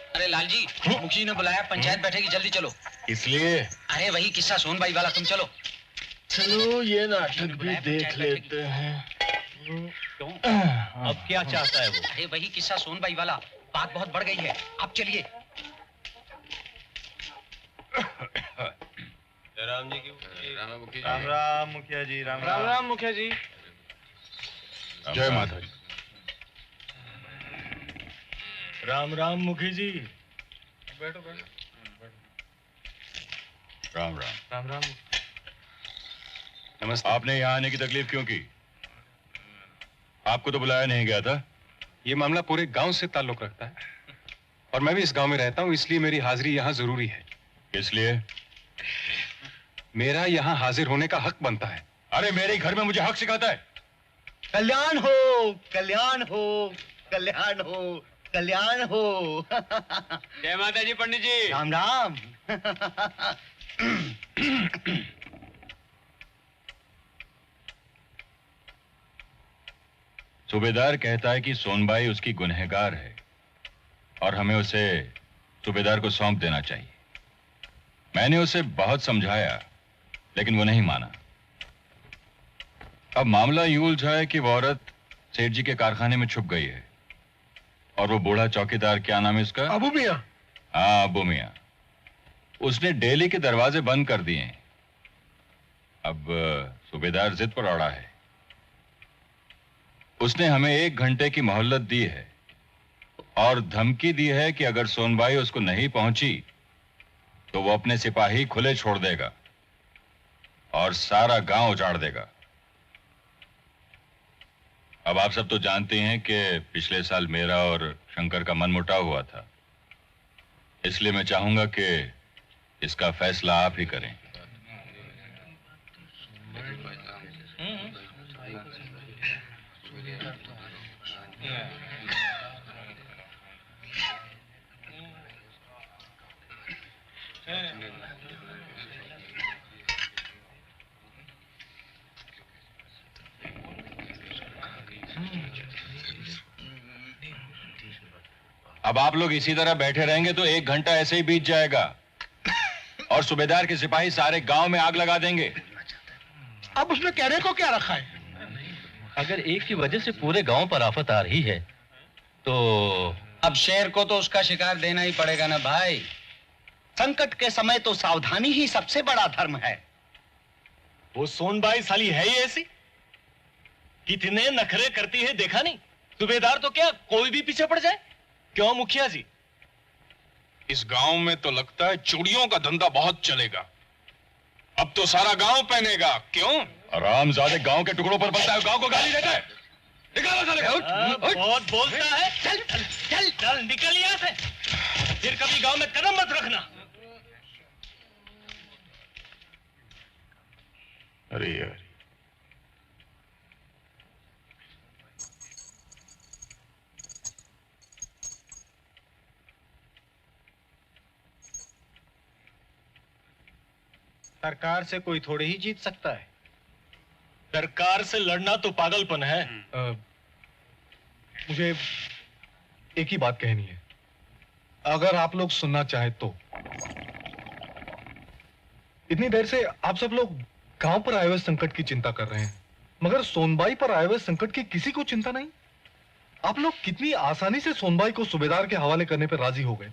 अरे लालजी, मुखी ने बुलाया, पंचायत बैठेगी, जल्दी चलो। इसलिए अरे वही किस्सा सोनबाई वाला, तुम चलो। चलो ये नाटक भी देख लेते हैं। अब क्या चाहता है वो? अरे वही किस्सा सोनबाई वाला, बात बहुत बढ़ गई है, आप चलिए। राम जी की राम राम मुखिया जी, राम राम राम मुखिया जी। जय माता जी। राम राम मुखी जी। बैठो बैठो। राम राम। राम राम। नमस्ते। आपने यहाँ आने की तकलीफ क्यों की? आपको तो बुलाया नहीं गया था। ये मामला पूरे गांव से ताल्लुक रखता है और मैं भी इस गांव में रहता हूँ, इसलिए मेरी हाजिरी यहाँ जरूरी है। इसलिए मेरा यहाँ हाजिर होने का हक बनता है। अरे मेरे घर में मुझे हक सिखाता है? कल्याण हो, कल्याण हो, कल्याण हो, कल्याण हो। जय माता जी पंडित जी। राम राम। सूबेदार कहता है कि सोनबाई उसकी गुनहगार है और हमें उसे सूबेदार को सौंप देना चाहिए। मैंने उसे बहुत समझाया लेकिन वो नहीं माना। अब मामला यूं उलझा है कि वो औरत सेठ जी के कारखाने में छुप गई है और वो बूढ़ा चौकीदार, क्या नाम है उसका? अबू मियां। हाँ अबू मियां, उसने डेली के दरवाजे बंद कर दिए हैं। अब सूबेदार जिद पर अड़ा है। उसने हमें 1 घंटे की मोहल्लत दी है और धमकी दी है कि अगर सोनबाई उसको नहीं पहुंची तो वो अपने सिपाही खुले छोड़ देगा और सारा गांव उजाड़ देगा। अब आप सब तो जानते हैं कि पिछले साल मेरा और शंकर का मनमुटाव हुआ था, इसलिए मैं चाहूंगा कि इसका फैसला आप ही करें। अब आप लोग इसी तरह बैठे रहेंगे तो 1 घंटा ऐसे ही बीत जाएगा और सूबेदार के सिपाही सारे गांव में आग लगा देंगे। अब उसमें कहने को क्या रखा है? अगर एक की वजह से पूरे गांव पर आफत आ रही है तो अब शेर को तो उसका शिकार देना ही पड़ेगा ना भाई। संकट के समय तो सावधानी ही सबसे बड़ा धर्म है। वो सोनबाई साली है ही ऐसी, कितने नखरे करती है देखा नहीं? सूबेदार तो क्या कोई भी पीछे पड़ जाए? क्यों मुखिया जी? इस गांव में तो लगता है चूड़ियों का धंधा बहुत चलेगा। अब तो सारा गांव पहनेगा। क्यों? आरामजादे गांव के टुकड़ों पर बनता है, गांव को गाली देता है। निकालो साले को। बहुत बोलता है। चल चल चल चल निकल यहाँ से, फिर कभी गांव में कदम मत रखना। अरे यार, सरकार से कोई थोड़े ही जीत सकता है। सरकार से लड़ना तो पागलपन है। मुझे एक ही बात कहनी है, अगर आप लोग सुनना चाहे तो। इतनी देर से आप सब लोग गांव पर आए हुए संकट की चिंता कर रहे हैं, मगर सोनबाई पर आए हुए संकट की किसी को चिंता नहीं। आप लोग कितनी आसानी से सोनबाई को सूबेदार के हवाले करने पर राजी हो गए,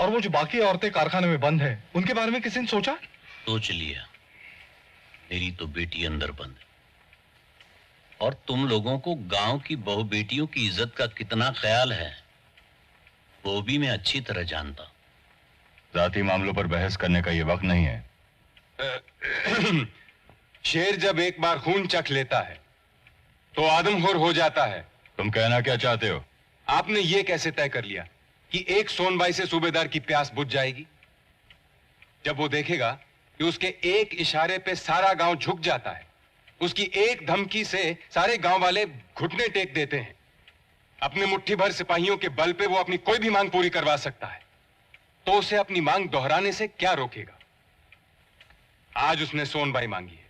और वो जो बाकी औरतें कारखाने में बंद हैं, उनके बारे में किसी ने सोचा? सोच लिया, मेरी तो बेटी अंदर बंद है। और तुम लोगों को गांव की बहू बेटियों की इज्जत का कितना ख्याल है वो भी मैं अच्छी तरह जानता हूं। जाती मामलों पर बहस करने का ये वक्त नहीं है। शेर जब एक बार खून चख लेता है तो आदमखोर हो जाता है। तुम कहना क्या चाहते हो? आपने ये कैसे तय कर लिया कि एक सोनबाई से सूबेदार की प्यास बुझ जाएगी? जब वो देखेगा कि उसके एक इशारे पे सारा गांव झुक जाता है, उसकी एक धमकी से सारे गांव वाले घुटने टेक देते हैं, अपने मुट्ठी भर सिपाहियों के बल पे वो अपनी कोई भी मांग पूरी करवा सकता है, तो उसे अपनी मांग दोहराने से क्या रोकेगा? आज उसने सोनबाई मांगी है,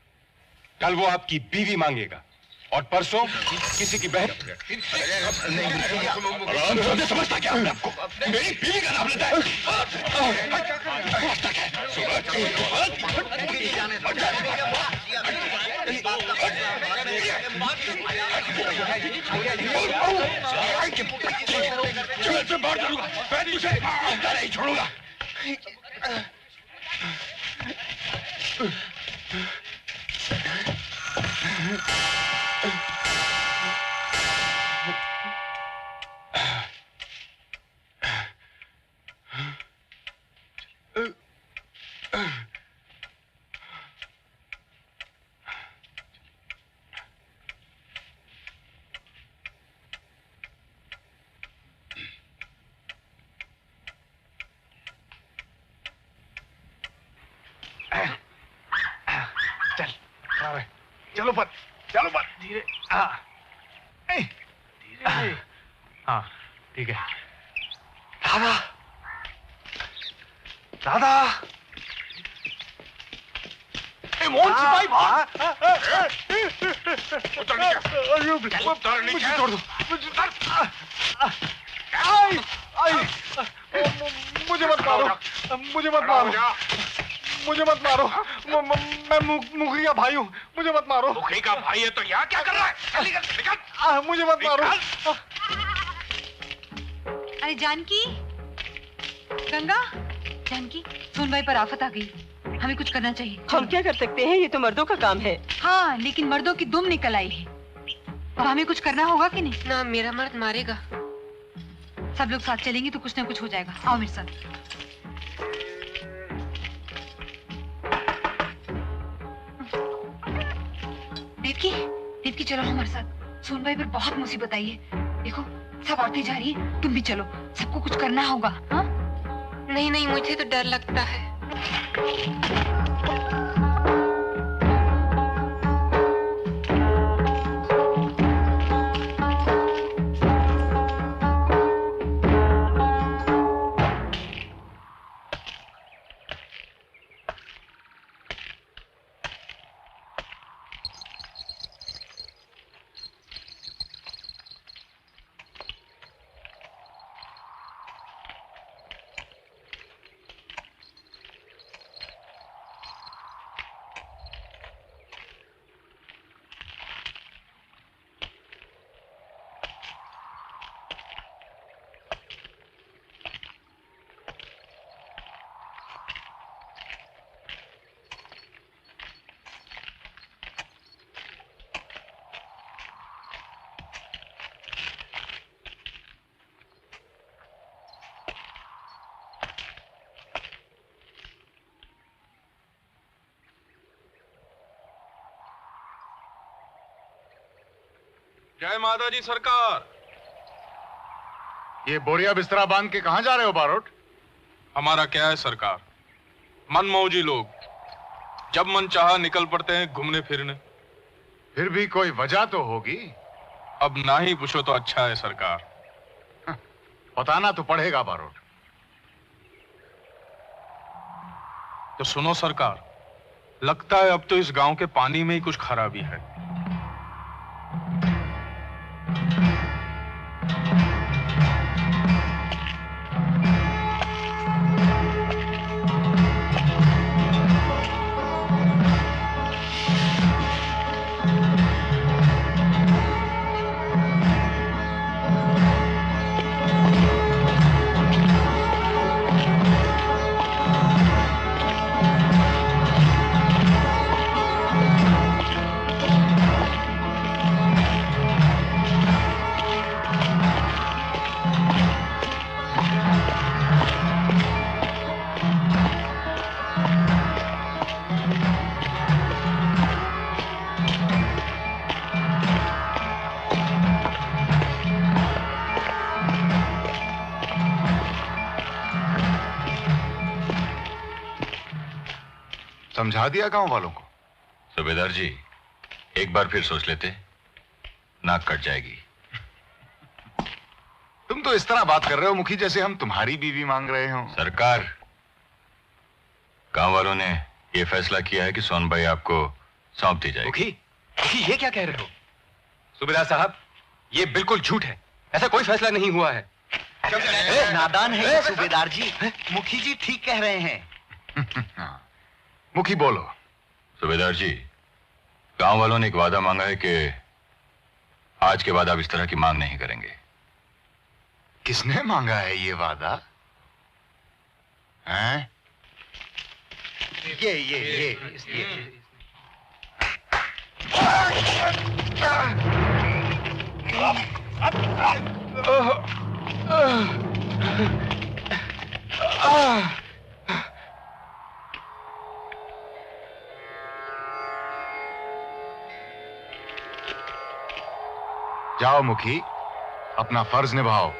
कल वो आपकी बीवी मांगेगा, और परसों किसी की बहन। समझता क्या अपने आपको? मेरी बीवी का नाम लेता है। बाहर करूंगा, मैं तुझे नहीं छोड़ूंगा। चलो पर, चलो पर, धीरे। हाँ, धीरे। हाँ, ठीक है। दादा, दादा। मोहन सिपाही बाहर। उतरने क्या? मुझे छोड़ दो। मुझे मत मारो। मुझे मत मारो। मुझे मत मारो। मैं मुखिया भाई हूँ। मुझे मत मारो। मुखिया का भाई है तो यहाँ क्या कर रहा है? निकल। मुझे मत मारो। अरे जानकी, गंगा, जानकी, सोनबाई पर आफत आ गई, हमें कुछ करना चाहिए। हम क्या कर सकते हैं? ये तो मर्दों का काम है। हाँ, लेकिन मर्दों की दुम निकल आई है, और हमें कुछ करना होगा कि नहीं? ना, मेरा मर्द मारेगा। सब लोग साथ चलेंगे तो कुछ ना कुछ हो जाएगा। आओ मेरे साथ। देवकी, देवकी चलो हमारे साथ। सोनबाई पर बहुत मुसीबत आई है। देखो सब औरतें जा रही है, तुम भी चलो, सबको कुछ करना होगा। हाँ? नहीं नहीं, मुझे तो डर लगता है। जय माता जी सरकार। ये बोरिया बिस्तरा बांध के कहां जा रहे हो बारोट? हमारा क्या है सरकार, मनमौजी लोग जब मन चाहा निकल पड़ते हैं घूमने फिरने। फिर भी कोई वजह तो होगी। अब ना ही पूछो तो अच्छा है सरकार। बताना तो पड़ेगा बारोट। तो सुनो सरकार, लगता है अब तो इस गांव के पानी में ही कुछ खराबी है। समझा दिया गांव वालों को? सूबेदार जी, एक बार फिर सोच लेते, नाक कट जाएगी। तुम तो इस तरह बात कर रहे हो मुखी जैसे हम तुम्हारी बीवी मांग रहे हो। सरकार, गांव वालों ने यह फैसला किया है कि सोनबाई आपको सौंप दी जाएगी। मुखी, ये क्या कह रहे हो? सूबेदार साहब, ये बिल्कुल झूठ है। ऐसा कोई फैसला नहीं हुआ है। नादान है ये सूबेदार जी। मुखी जी ठीक कह रहे हैं। मुखी बोलो। सूबेदार जी, गांव वालों ने एक वादा मांगा है कि आज के बाद आप इस तरह की मांग नहीं करेंगे। किसने मांगा है ये वादा? हैं? ये जाओ मुखी, अपना फर्ज निभाओ।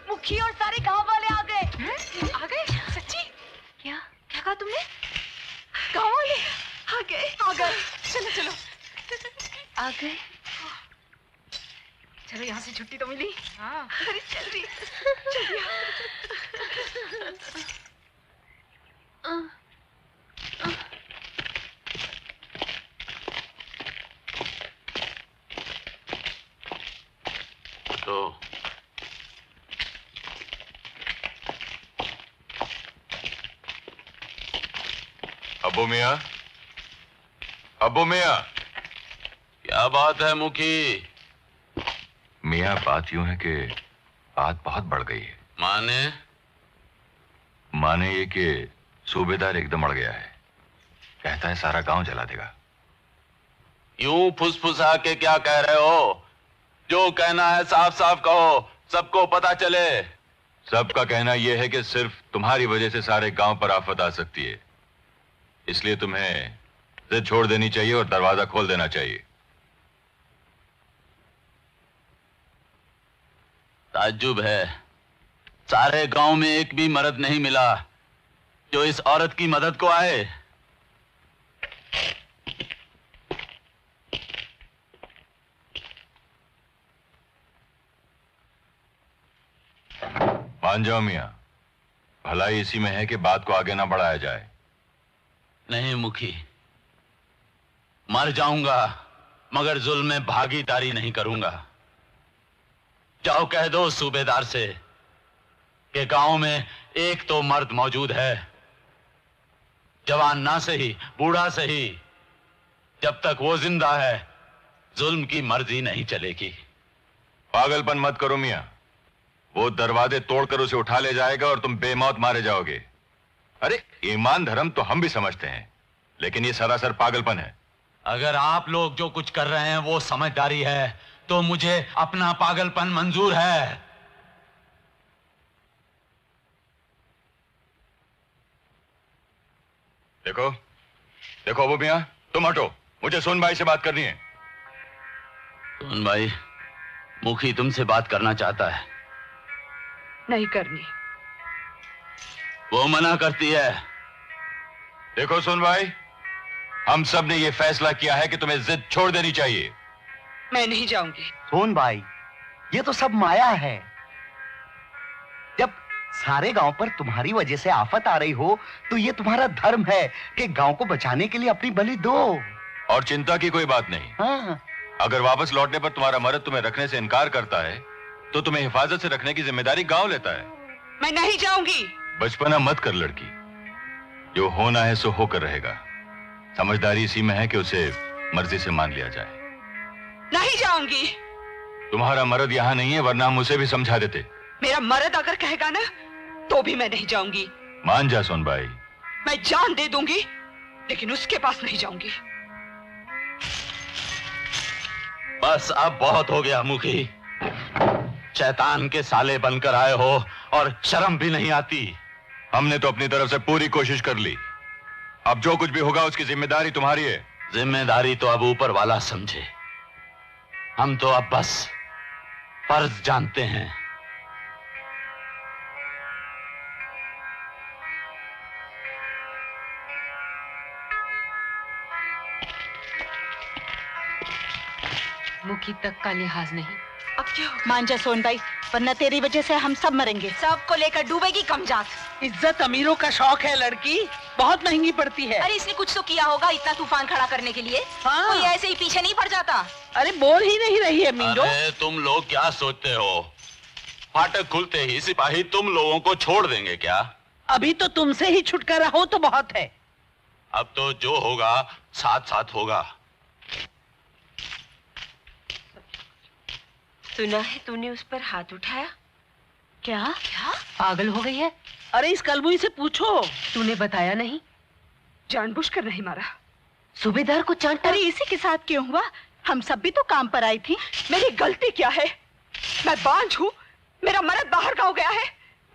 मुखी और सारे गांव वाले आ गए। आ गए? सच्ची? क्या क्या कहा तुमने? गांव वाले आ गए? आ गए। चलो चलो। आ गए? चलो यहाँ से छुट्टी तो मिली। हाँ। अरे जल्दी जल्दी। तो अबू मियां, अबू मियां। क्या बात है मुखी? मियां, बात यूं है कि बात बहुत बढ़ गई है। माने ये कि सूबेदार एकदम अड़ गया है। कहता है सारा गांव जला देगा। यूं फुसफुसा के क्या कह रहे हो? जो कहना है साफ साफ कहो, सबको पता चले। सबका कहना यह है कि सिर्फ तुम्हारी वजह से सारे गांव पर आफत आ सकती है, इसलिए तुम्हें जिद छोड़ देनी चाहिए और दरवाजा खोल देना चाहिए। ताज्जुब है, सारे गांव में एक भी मर्द नहीं मिला जो इस औरत की मदद को आए। मान जाओ मियां, भलाई इसी में है कि बात को आगे ना बढ़ाया जाए। नहीं मुखी, मर जाऊंगा मगर जुल्म में भागीदारी नहीं करूंगा। जाओ कह दो सूबेदार से कि गांव में एक तो मर्द मौजूद है, जवान ना सही बूढ़ा सही, जब तक वो जिंदा है जुल्म की मर्जी नहीं चलेगी। पागलपन मत करो मियां, वो दरवाजे तोड़कर उसे उठा ले जाएगा और तुम बेमौत मारे जाओगे। अरे ईमान धर्म तो हम भी समझते हैं, लेकिन ये सरासर पागलपन है। अगर आप लोग जो कुछ कर रहे हैं वो समझदारी है तो मुझे अपना पागलपन मंजूर है। देखो देखो अबू मियां, तुम हटो, मुझे सोनबाई से बात करनी है। सोनबाई, मुखी तुमसे बात करना चाहता है। नहीं करनी। वो मना करती है। देखो सोनबाई, हम सब ने यह फैसला किया है कि तुम्हें जिद छोड़ देनी चाहिए। मैं नहीं जाऊंगी। सोनबाई, ये तो सब माया है। जब सारे गांव पर तुम्हारी वजह से आफत आ रही हो तो ये तुम्हारा धर्म है कि गांव को बचाने के लिए अपनी बलि दो। और चिंता की कोई बात नहीं। हाँ। अगर वापस लौटने पर तुम्हारा मर्द तुम्हें रखने से इनकार करता है तो तुम्हें हिफाजत से रखने की जिम्मेदारी गांव लेता है। मैं नहीं जाऊंगी। बचपना मत कर लड़की, जो होना है सो होकर रहेगा। समझदारी इसी में है कि उसे मर्जी से मान लिया जाए। नहीं जाऊंगी। तुम्हारा मर्द यहाँ नहीं है, वरना हम उसे भी समझा देते। मेरा मर्द अगर कहेगा ना तो भी मैं नहीं जाऊंगी। मान जा सोनबाई। मैं जान दे दूंगी लेकिन उसके पास नहीं जाऊंगी। बस अब बहुत हो गया मुखी। शैतान के साले बनकर आए हो और शर्म भी नहीं आती। हमने तो अपनी तरफ से पूरी कोशिश कर ली, अब जो कुछ भी होगा उसकी जिम्मेदारी तुम्हारी है। जिम्मेदारी तो अब ऊपर वाला समझे, हम तो अब बस फर्ज जानते हैं। मुखी तक का लिहाज नहीं। अब क्या होगा? मान जा सोनबाई, वरना तेरी वजह से हम सब मरेंगे। सबको लेकर डूबेगी कमजात। इज्जत अमीरों का शौक है लड़की, बहुत महंगी पड़ती है। अरे इसने कुछ तो किया होगा इतना तूफान खड़ा करने के लिए। हाँ। कोई ऐसे ही पीछे नहीं पड़ जाता। अरे बोल ही नहीं रही है मींडो। अरे तुम लोग क्या सोचते हो, फाटक खुलते ही सिपाही तुम लोगों को छोड़ देंगे क्या? अभी तो तुमसे ही छुटकारा हो तो बहुत है। अब तो जो होगा साथ साथ होगा। सुना है तूने उस पर हाथ उठाया? क्या? क्या? पागल हो गई है? अरे इस कलमुई से पूछो। तूने बताया नहीं? जानबूझकर नहीं मारा। सूबेदार को चांटा? अरे इसी के साथ क्यों हुआ? हम सब भी तो काम पर आई थी। मेरी गलती क्या है? मैं बांझ हूँ, मेरा मर्द बाहर गाँव गया है,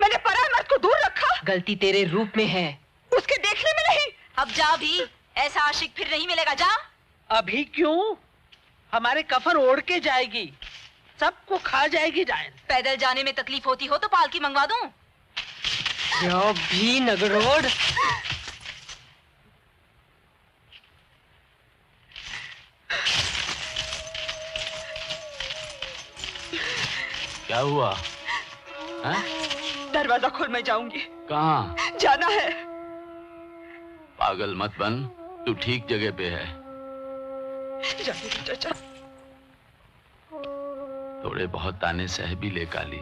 मैंने पराये मर्द को दूर रखा। गलती तेरे रूप में है, उसके देखने में नहीं। अब जा भी, ऐसा आशिक फिर नहीं मिलेगा। जा। अभी क्यों? हमारे कफन ओढ़ के जाएगी, सबको खा जाएगी जायन। पैदल जाने में तकलीफ होती हो तो पालकी मंगवा दूं। जो भी नगरोड। क्या हुआ? दरवाजा खोल, मैं जाऊंगी। कहाँ? जाना है। पागल मत बन, तू ठीक जगह पे है। चाचा। थोड़े बहुत ताने सह भी ले काली,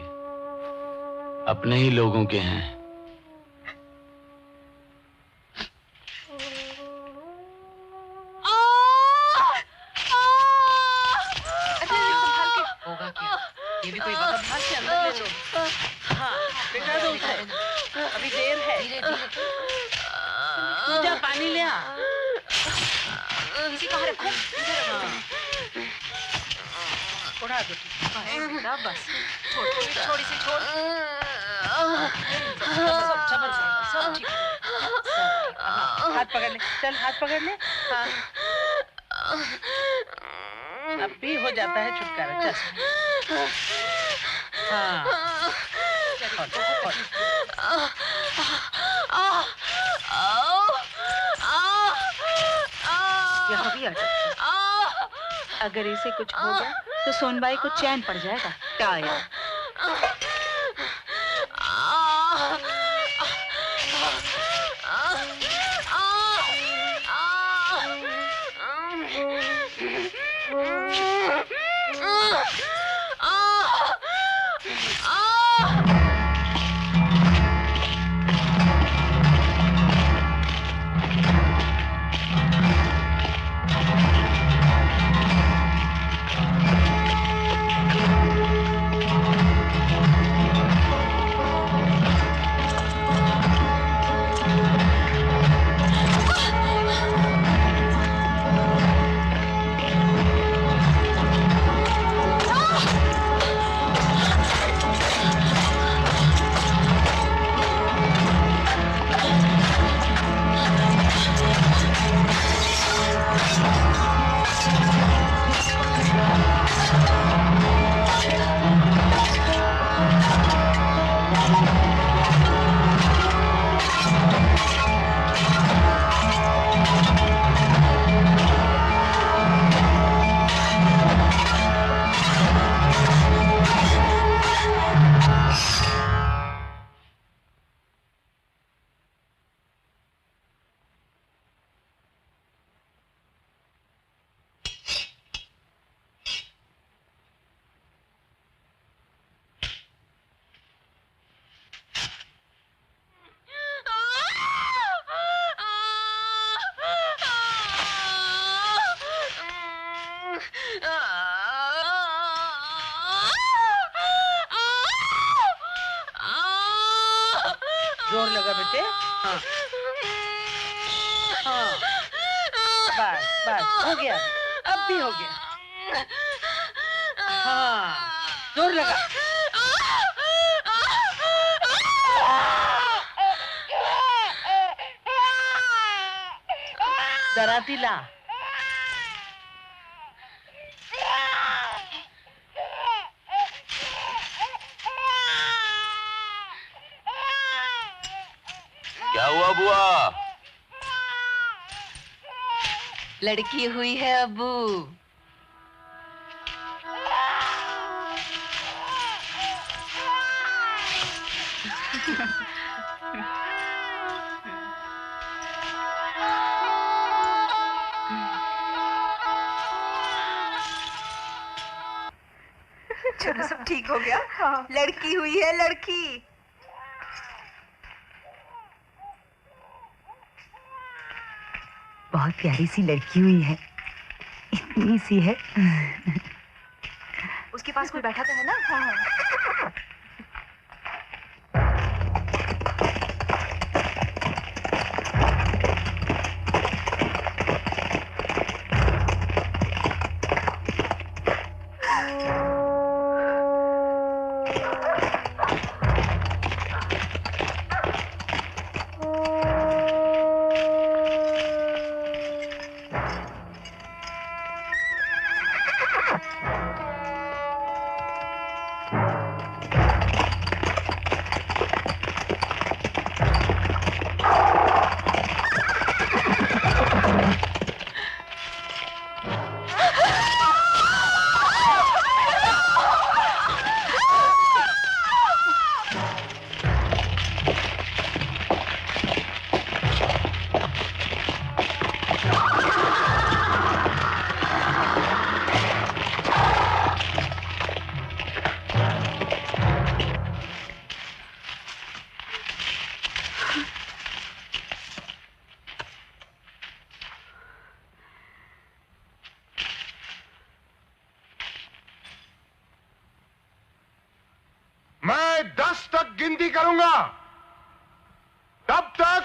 अपने ही लोगों के हैं। भी कोई वक्त हाथ से अंदर ले लो। हाँ बिठा दो उसे, अभी देर है। तू जा पानी ले आ। इसी को रखो। उड़ा दो। बेटा बस छोड़ इसे छोड़। सब ठीक है। हाथ पकड़ ले, चल हाथ पकड़ ले। हाँ अब भी हो जाता है छुटकारा। चल हाँ यहाँ भी आ जा। अगर इसे कुछ हो गया तो सोनबाई को चैन पड़ जाएगा। टाया जोर लगा बेटे। हाँ हाँ बस बस हो गया, अब भी हो गया। हाँ जोर लगा। दराती ला। क्या हुआ बुआ? लड़की हुई है अब्बू। चलो सब ठीक हो गया। हाँ। लड़की हुई है, लड़की। बहुत प्यारी सी लड़की हुई है, इतनी सी है। उसके पास कोई बैठा तो है ना? हाँ। करूंगा। तब तक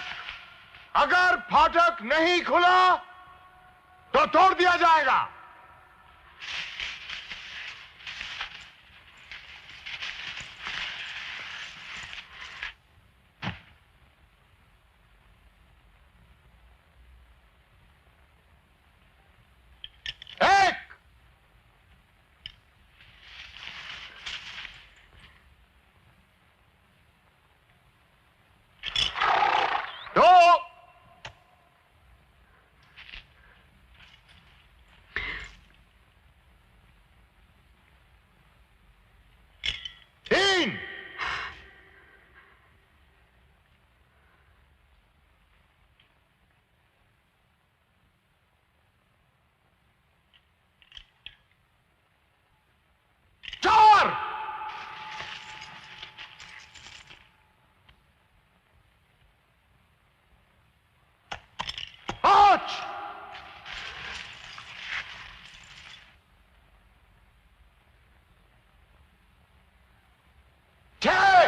अगर फाटक नहीं खुला तो तोड़ दिया जाएगा। एक, दो, तीन, चार, पांच, छह,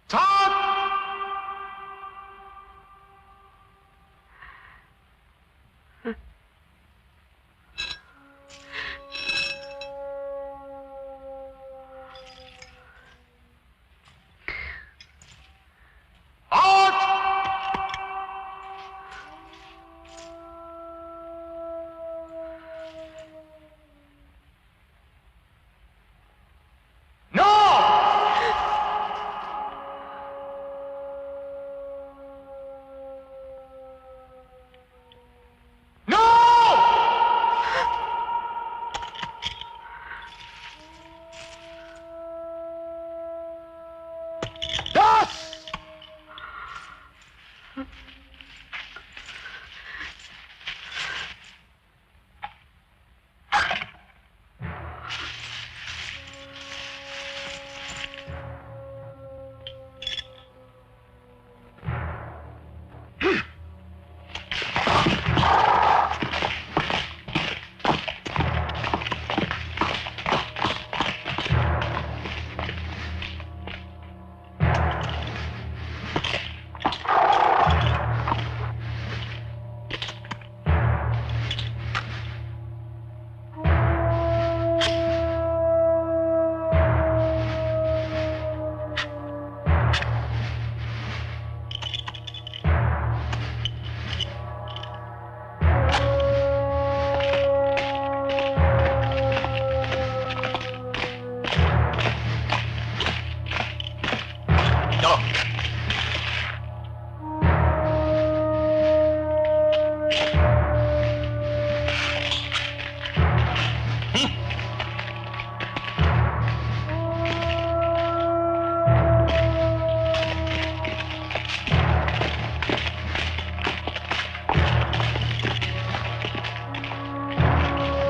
सात, आठ, नौ, नौ, दस,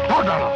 तोड़ डालो।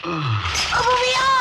अबू मियां!